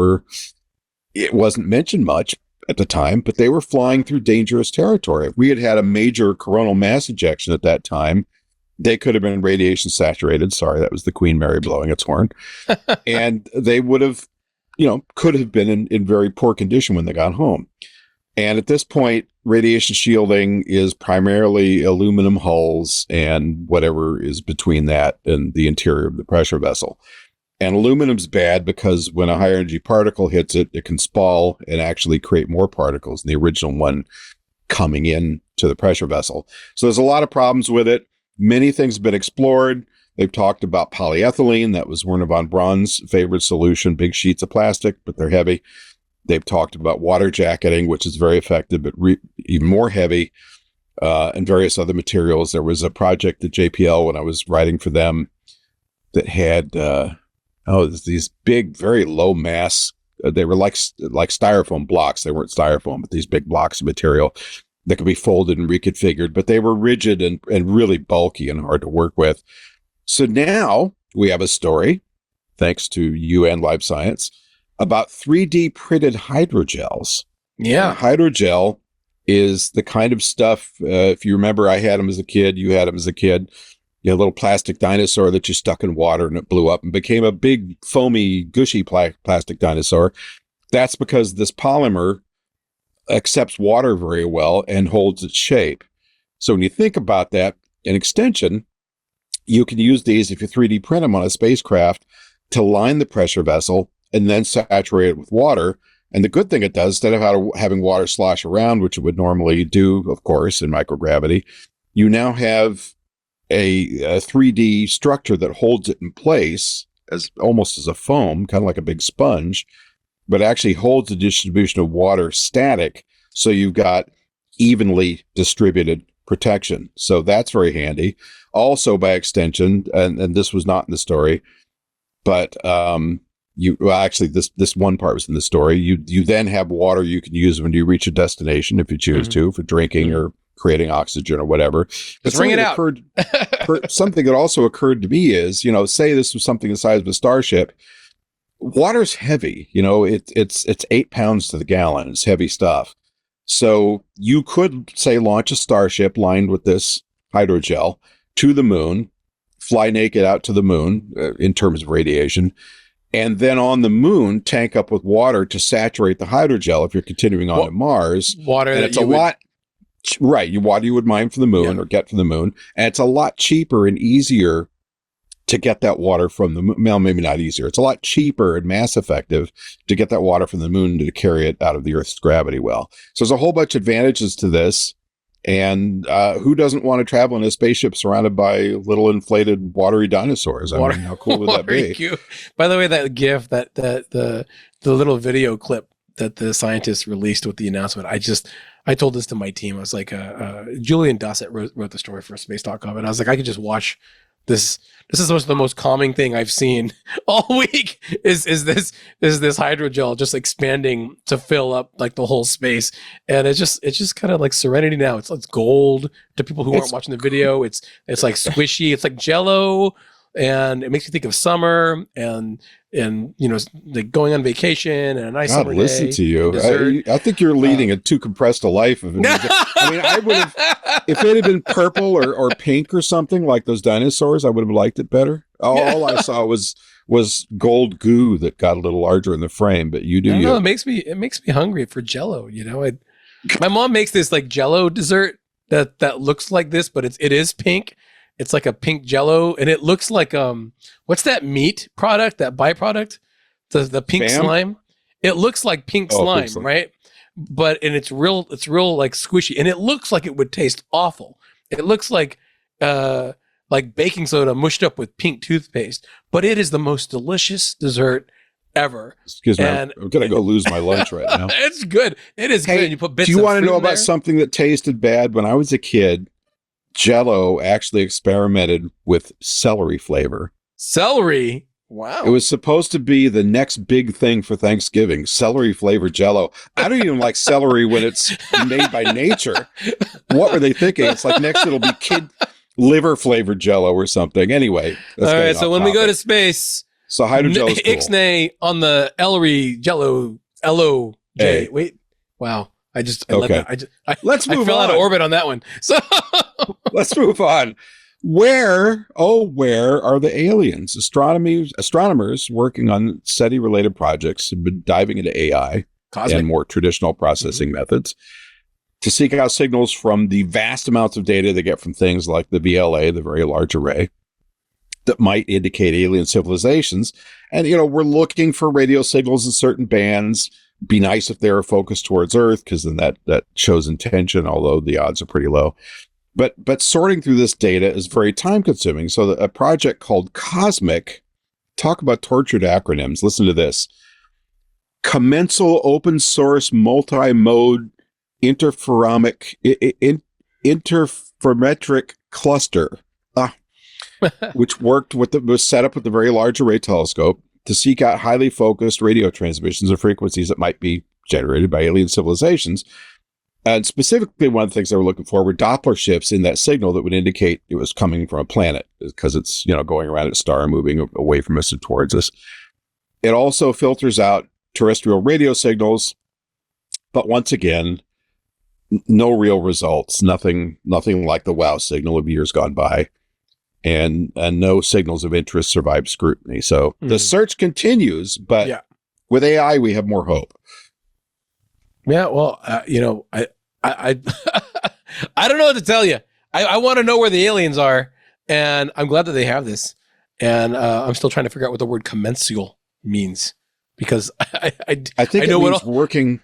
it wasn't mentioned much at the time, but they were flying through dangerous territory. If we had had a major coronal mass ejection at that time, they could have been radiation saturated. Sorry, that was the Queen Mary blowing its horn. And they would have, could have been in very poor condition when they got home. And at this point, radiation shielding is primarily aluminum hulls and whatever is between that and the interior of the pressure vessel. And aluminum's bad because when a high energy particle hits it, it can spall and actually create more particles than the original one coming in to the pressure vessel. So there's a lot of problems with it. Many things have been explored. They've talked about polyethylene. That was Wernher von Braun's favorite solution, big sheets of plastic, but they're heavy. They've talked about water jacketing, which is very effective, but even more heavy, and various other materials. There was a project at JPL when I was writing for them that had these big, very low mass. They were like styrofoam blocks. They weren't styrofoam, but these big blocks of material that could be folded and reconfigured, but they were rigid and really bulky and hard to work with. So now we have a story, thanks to UN Life Science, about 3D printed hydrogels. Yeah. Hydrogel is the kind of stuff, if you remember, I had them as a kid, you had them as a kid. You had a little plastic dinosaur that you stuck in water and it blew up and became a big, foamy, gushy plastic dinosaur. That's because this polymer accepts water very well and holds its shape. So when you think about that, in extension, you can use these, if you 3D print them on a spacecraft, to line the pressure vessel and then saturate it with water. And the good thing it does, instead of having water slosh around, which it would normally do, of course, in microgravity, you now have a 3D structure that holds it in place as almost as a foam, kind of like a big sponge, but actually holds the distribution of water static. So you've got evenly distributed protection. So that's very handy. Also, by extension, and this was not in the story, but this one part was in the story. You then have water you can use when you reach a destination, if you choose to, for drinking or creating oxygen or whatever. Just bring it out. Something that also occurred to me is, say this was something the size of a starship. Water's heavy. It's 8 pounds to the gallon. It's heavy stuff. So you could, say, launch a starship lined with this hydrogel to the moon, fly naked out to the moon in terms of radiation, and then on the moon tank up with water to saturate the hydrogel if you're continuing on to Mars. Water and that it's a lot. Right, water you would mine from the moon or get from the moon, and it's a lot cheaper and easier to get that water from the moon. Well, maybe not easier. It's a lot cheaper and mass effective to get that water from the moon to carry it out of the Earth's gravity well. So there's a whole bunch of advantages to this, and who doesn't want to travel in a spaceship surrounded by little inflated watery dinosaurs? I mean, how cool would that be? Cute. By the way, that GIF, the little video clip that the scientists released with the announcement, I told this to my team. I was like, Julian Dossett wrote the story for Space.com, and I was like, I could just watch this. This is the most calming thing I've seen all week. Is this hydrogel just expanding to fill up like the whole space, and it's just kind of like serenity now. It's gold to people who aren't watching the video. It's like squishy. It's like Jell-O, and it makes you think of summer and like going on vacation and a nice summer day. Listen to you. I think you're leading a too compressed a life. I mean, I would have, if it had been purple or pink or something like those dinosaurs, I would have liked it better. All I saw was gold goo that got a little larger in the frame. But you do. It makes me hungry for Jell-O. My mom makes this like Jell-O dessert that looks like this, but it is pink. It's like a pink Jell-O, and it looks like what's that meat product, that byproduct, the pink slime? It looks like pink slime, right? But it's real like squishy, and it looks like it would taste awful. It looks like baking soda mushed up with pink toothpaste, but it is the most delicious dessert ever. Excuse me, I'm gonna go lose my lunch right now. It's good. It is good. You put bits. Do you want to know about about something that tasted bad? When I was a kid, Jell-O actually experimented with celery flavor. Celery? Wow. It was supposed to be the next big thing for Thanksgiving, celery flavored Jell-O. I don't even like celery when it's made by nature. What were they thinking? It's like next it'll be kid liver flavored Jell-O or something. Anyway. All right. So when we go to space, so hydrogel is cool. Ixnay on the Ellery Jello LOJ. Hey. Wait. Wow. I let that. Let's move fell on. out of orbit on that one. So let's move on. Where are the aliens? Astronomers working on SETI-related projects have been diving into AI and more traditional processing methods to seek out signals from the vast amounts of data they get from things like the VLA, the Very Large Array, that might indicate alien civilizations. And, we're looking for radio signals in certain bands. Be nice if they're focused towards Earth, because then that shows intention, although the odds are pretty low. But sorting through this data is very time consuming. So a project called COSMIC, talk about tortured acronyms. Listen to this. Commensal Open Source Multi-Mode Interferometric Cluster, which was set up with the Very Large Array Telescope to seek out highly focused radio transmissions of frequencies that might be generated by alien civilizations. And specifically, one of the things they were looking for were Doppler shifts in that signal that would indicate it was coming from a planet, because it's, going around its star, moving away from us and towards us. It also filters out terrestrial radio signals, but once again, no real results. Nothing like the WOW signal of years gone by, and no signals of interest survived scrutiny. So the search continues, but with AI, we have more hope. Yeah, well, I don't know what to tell you. I want to know where the aliens are, and I'm glad that they have this. And I'm still trying to figure out what the word commensal means, because I think I know it means working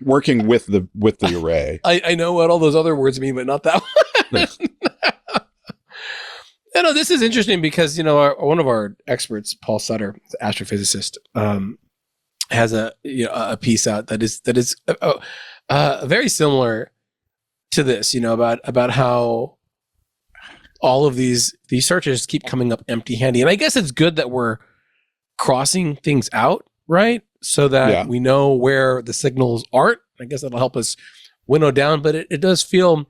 with the array. I know what all those other words mean, but not that one. This is interesting because one of our experts, Paul Sutter, the astrophysicist, has a piece out that is very similar to this, about how all of these searches keep coming up empty-handed. And I guess it's good that we're crossing things out, right? So that we know where the signals aren't. I guess that'll help us winnow down, but it does feel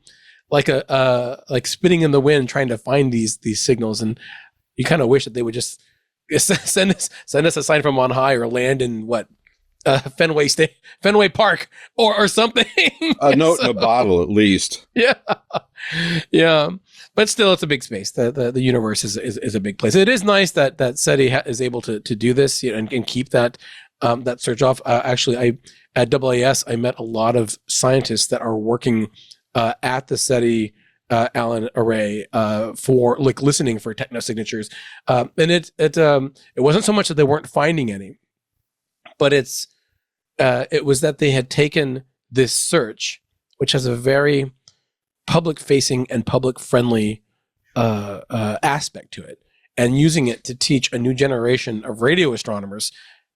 like like spinning in the wind trying to find these signals. And you kind of wish that they would just send us a sign from on high, or land in Fenway Park or something. A note in a bottle, at least. Yeah. But still, it's a big space. The universe is a big place. It is nice that SETI is able to do this, and keep that search off. Actually, at AAS, I met a lot of scientists that are working at the SETI Allen Array for listening for technosignatures, and it wasn't so much that they weren't finding any, but it was that they had taken this search, which has a very public-facing and public-friendly aspect to it, and using it to teach a new generation of radio astronomers,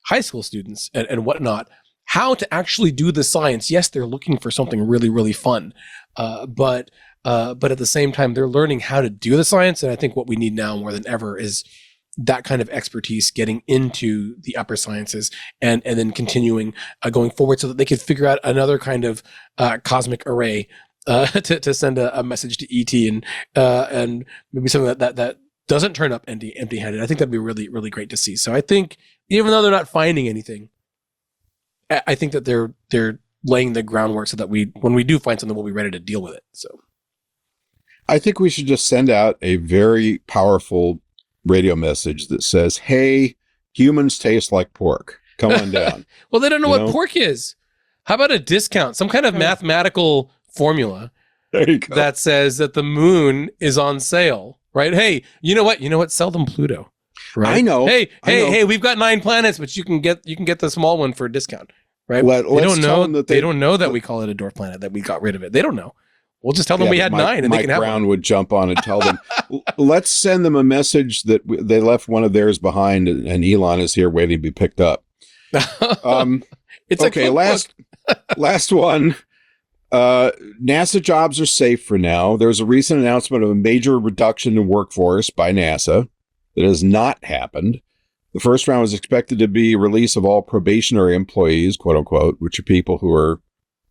high school students and whatnot, how to actually do the science. Yes, they're looking for something really, really fun, but at the same time, they're learning how to do the science. And I think what we need now more than ever is that kind of expertise getting into the upper sciences, and then continuing going forward, so that they could figure out another kind of cosmic array to send a message to ET, and maybe something that doesn't turn up empty-handed. I think that'd be really, really great to see. So I think even though they're not finding anything, I think that they're laying the groundwork so that when we do find something, we'll be ready to deal with it. So I think we should just send out a very powerful radio message that says, "Hey, humans taste like pork. Come on down." Well, they don't know what pork is. How about a discount? Some kind of mathematical formula that says that the moon is on sale, right? Hey, you know what? Sell them Pluto. Right? I know. Hey, we've got 9 planets, but you can get the small one for a discount, right? They don't know that we call it a dwarf planet, that we got rid of it. They don't know. We'll just tell them we had 9, and they can have Brown one. would jump on and tell them. Let's send them a message that they left one of theirs behind, and Elon is here waiting to be picked up. It's okay. Last one. NASA jobs are safe for now. There was a recent announcement of a major reduction in workforce by NASA that has not happened. The first round was expected to be release of all probationary employees, quote unquote, which are people who are,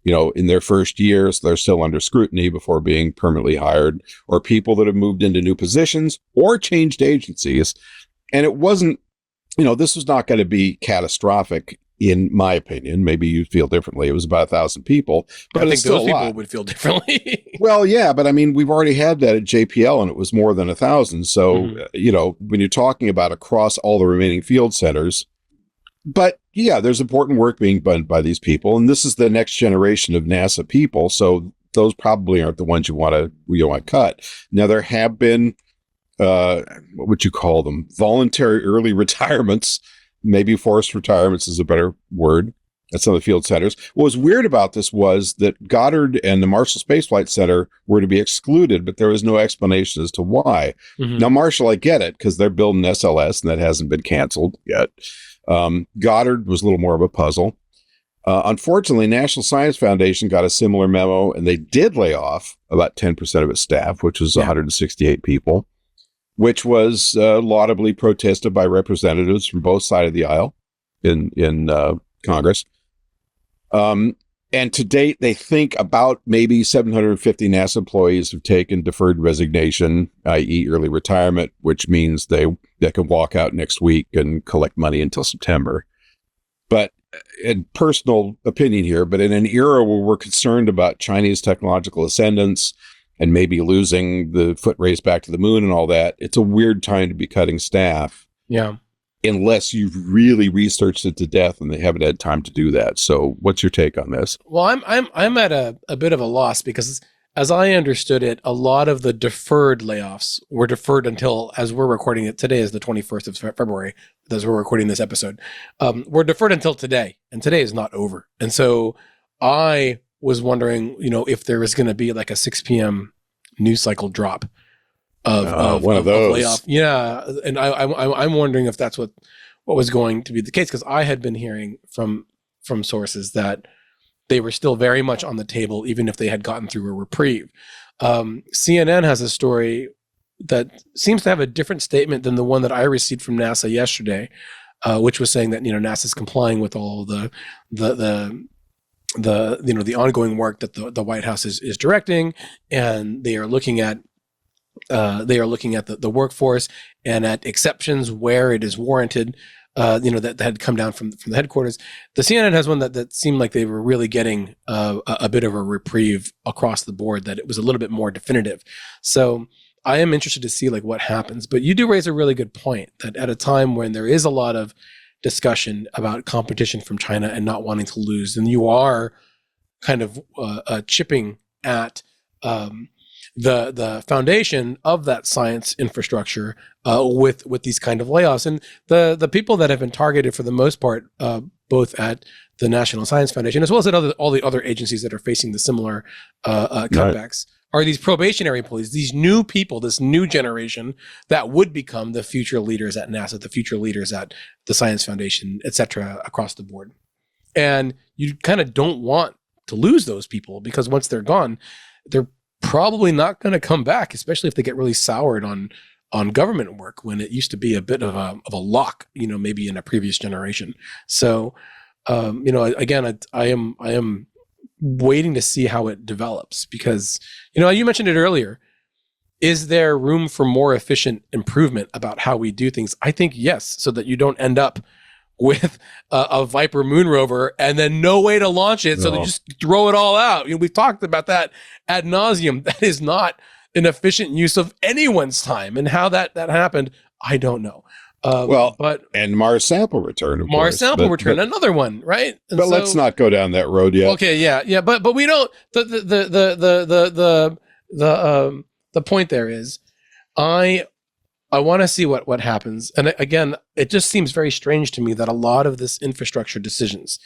in their first years, they're still under scrutiny before being permanently hired, or people that have moved into new positions or changed agencies. And it wasn't, this was not going to be catastrophic, in my opinion. Maybe you feel differently. It was about 1,000 people, but I think still those people would feel differently. Well, yeah, but I mean, we've already had that at JPL, and it was more than 1,000. So, when you're talking about across all the remaining field centers, but yeah, there's important work being done by these people, and this is the next generation of NASA people. So those probably aren't the ones you want to cut. Now, there have been, what would you call them? Voluntary early retirements. Maybe forced retirements is a better word at some of the field centers. What was weird about this was that Goddard and the Marshall Space Flight Center were to be excluded, but there was no explanation as to why. Now, Marshall, I get it, because they're building SLS, and that hasn't been canceled yet. Goddard was a little more of a puzzle. Unfortunately, National Science Foundation got a similar memo, and they did lay off about 10% of its staff, which was 168 people, which was laudably protested by representatives from both sides of the aisle in Congress. And to date, they think about maybe 750 NASA employees have taken deferred resignation, i.e. early retirement, which means they can walk out next week and collect money until September. But in personal opinion here, but in an era where we're concerned about Chinese technological ascendance and maybe losing the foot race back to the moon and all that, it's a weird time to be cutting staff. Yeah. Unless you've really researched it to death and they haven't had time to do that. So what's your take on this? Well, I'm at a bit of a loss because, as I understood it, a lot of the deferred layoffs were deferred until, as we're recording it, today is the 21st of February, as we're recording this episode, were deferred until today, and today is not over. And so I was wondering, if there was going to be like a 6 p.m. news cycle drop of one of those layoff. Yeah. And I'm wondering if that's what was going to be the case, because I had been hearing from sources that they were still very much on the table, even if they had gotten through a reprieve. CNN has a story that seems to have a different statement than the one that I received from NASA yesterday, which was saying that, NASA's complying with all the ongoing work that the White House is directing, and they are looking at the workforce and at exceptions where it is warranted, that had come down from the headquarters. The CNN has one that seemed like they were really getting a bit of a reprieve across the board, that it was a little bit more definitive. So I am interested to see what happens. But you do raise a really good point that at a time when there is a lot of discussion about competition from China and not wanting to lose, and you are kind of chipping at the foundation of that science infrastructure with these kind of layoffs. And the people that have been targeted for the most part, both at the National Science Foundation as well as at all the other agencies that are facing the similar cutbacks, are these probationary employees, these new people, this new generation that would become the future leaders at NASA, the future leaders at the Science Foundation, et cetera, across the board. And you kind of don't want to lose those people, because once they're gone, they're probably not going to come back, especially if they get really soured on government work, when it used to be a bit of a lock, maybe in a previous generation. So, again, I am waiting to see how it develops, because, you mentioned it earlier. Is there room for more efficient improvement about how we do things? I think yes, so that you don't end up with a Viper moon rover and then no way to launch it. So they just throw it all out. We've talked about that ad nauseum. That is not an efficient use of anyone's time, and how that happened, I don't know. And Mars sample return, of Mars course. sample return, another one, right? And but let's not go down that road yet. Okay, yeah, but we don't. The point there is, I want to see what happens. And again, it just seems very strange to me that a lot of this infrastructure decisions,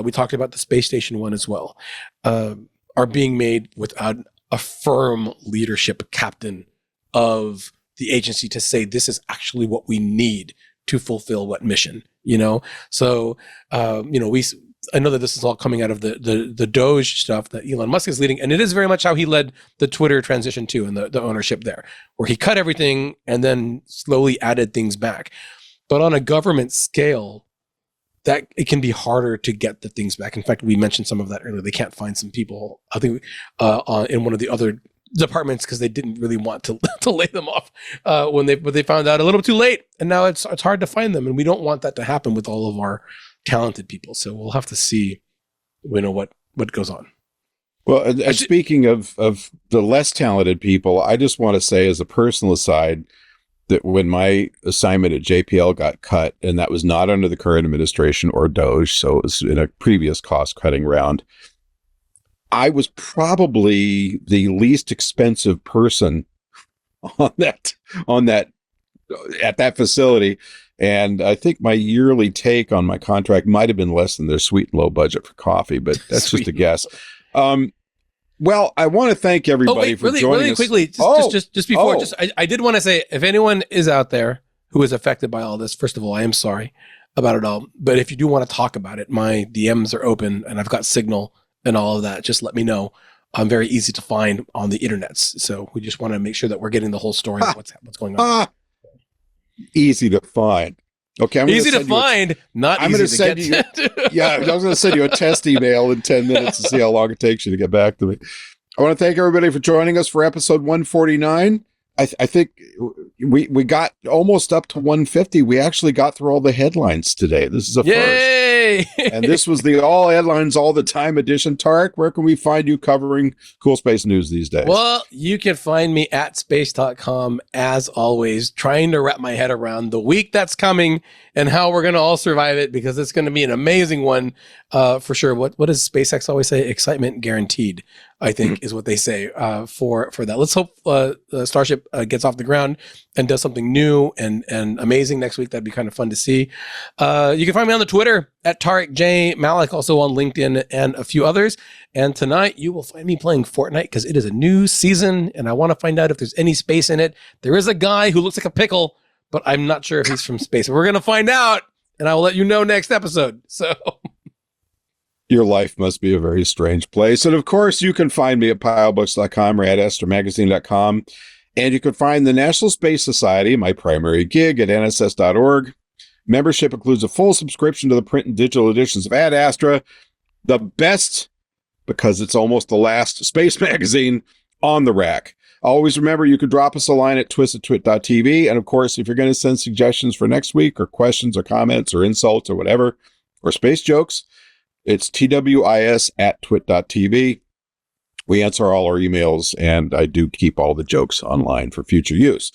we talked about the space station one as well, are being made without a firm leadership captain of the agency to say, this is actually what we need to fulfill what mission, So, I know that this is all coming out of the Doge stuff that Elon Musk is leading, and it is very much how he led the Twitter transition too, and the ownership there, where he cut everything and then slowly added things back. But on a government scale, that it can be harder to get the things back. In fact, we mentioned some of that earlier. They can't find some people, I think, in one of the other departments because they didn't really want to lay them off when they found out a little too late. And now it's hard to find them. And we don't want that to happen with all of our talented people. So we'll have to see, what goes on. Well, speaking of the less talented people, I just want to say as a personal aside that when my assignment at JPL got cut, and that was not under the current administration or DOGE, so it was in a previous cost-cutting round, I was probably the least expensive person on that at that facility. And I think my yearly take on my contract might have been less than their sweet and low budget for coffee, but that's just a guess. Well, I want to thank everybody for joining us. Really quickly, just before, I did want to say, if anyone is out there who is affected by all this, first of all, I am sorry about it all. But if you do want to talk about it, my DMs are open and I've got Signal and all of that. Just let me know. I'm very easy to find on the internets. So we just want to make sure that we're getting the whole story of what's going on. Easy to find. Okay, easy to find, not easy to get to. Yeah, I was going to send you a test email in 10 minutes to see how long it takes you to get back to me. I want to thank everybody for joining us for episode 149. I think we got almost up to 150. We actually got through all the headlines today. This is a Yay! first. And this was the all headlines all the time edition. Tariq, where can we find you covering cool space news these days? Well, you can find me at space.com as always, trying to wrap my head around the week that's coming and how we're going to all survive it, because it's going to be an amazing one for sure. What does SpaceX always say? Excitement guaranteed, I think is what they say for that. Let's hope Starship gets off the ground and does something new and amazing next week. That'd be kind of fun to see. You can find me on the Twitter at Tariq J. Malik, also on LinkedIn and a few others. And tonight you will find me playing Fortnite because it is a new season and I want to find out if there's any space in it. There is a guy who looks like a pickle, but I'm not sure if he's from space. We're going to find out and I will let you know next episode. So your life must be a very strange place. And of course, you can find me at pylebooks.com or at estermagazine.com. And you can find the National Space Society, my primary gig, at nss.org. Membership includes a full subscription to the print and digital editions of Ad Astra, the best, because it's almost the last space magazine on the rack. Always remember, you can drop us a line at twist@twit.tv. And of course, if you're going to send suggestions for next week or questions or comments or insults or whatever, or space jokes, it's twis@twit.tv. We answer all our emails, and I do keep all the jokes online for future use.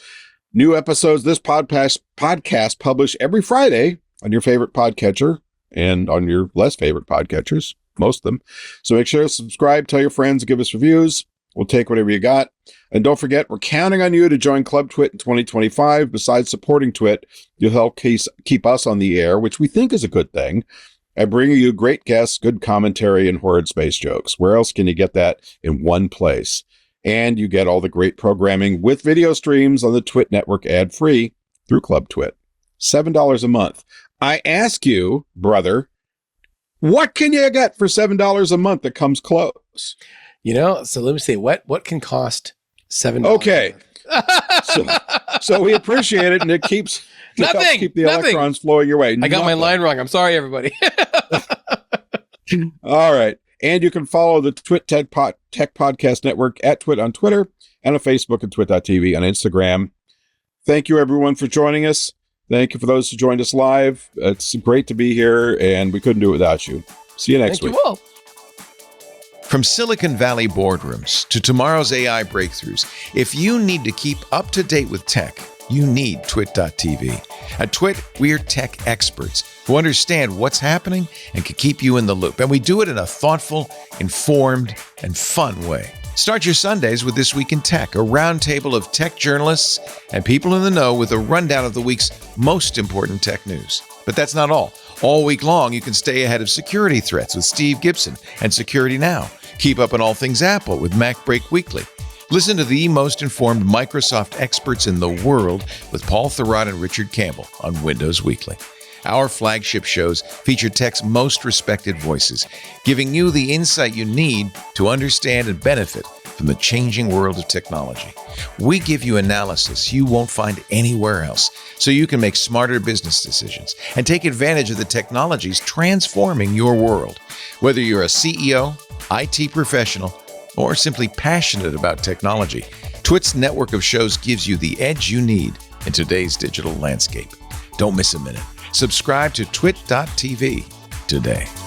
New episodes, this podcast published every Friday on your favorite podcatcher and on your less favorite podcatchers, most of them. So make sure to subscribe, tell your friends, give us reviews. We'll take whatever you got. And don't forget, we're counting on you to join Club Twit in 2025. Besides supporting Twit, you'll help keep us on the air, which we think is a good thing. I bring you great guests, good commentary, and horrid space jokes. Where else can you get that in one place? And you get all the great programming with video streams on the Twit network ad-free through Club Twit. $7 a month. I ask you, brother, what can you get for $7 a month that comes close? So let me see, what can cost $7? Okay. so we appreciate it, and it keeps... Keep the electrons flowing your way. I got my line wrong. I'm sorry, everybody. All right. And you can follow the Twit Tech Podcast Network at Twit on Twitter and on Facebook and twit.tv on Instagram. Thank you, everyone, for joining us. Thank you for those who joined us live. It's great to be here, and we couldn't do it without you. See you next week. Thank you all. From Silicon Valley boardrooms to tomorrow's AI breakthroughs, if you need to keep up to date with tech, you need twit.tv. At Twit, we're tech experts who understand what's happening and can keep you in the loop. And we do it in a thoughtful, informed, and fun way. Start your Sundays with This Week in Tech, a roundtable of tech journalists and people in the know with a rundown of the week's most important tech news. But that's not all. All week long, you can stay ahead of security threats with Steve Gibson and Security Now. Keep up on all things Apple with Mac Break Weekly. Listen to the most informed Microsoft experts in the world with Paul Thurrott and Richard Campbell on Windows Weekly. Our flagship shows feature tech's most respected voices, giving you the insight you need to understand and benefit from the changing world of technology. We give you analysis you won't find anywhere else, so you can make smarter business decisions and take advantage of the technologies transforming your world. Whether you're a CEO, IT professional, or simply passionate about technology, Twit's network of shows gives you the edge you need in today's digital landscape. Don't miss a minute. Subscribe to twit.tv today.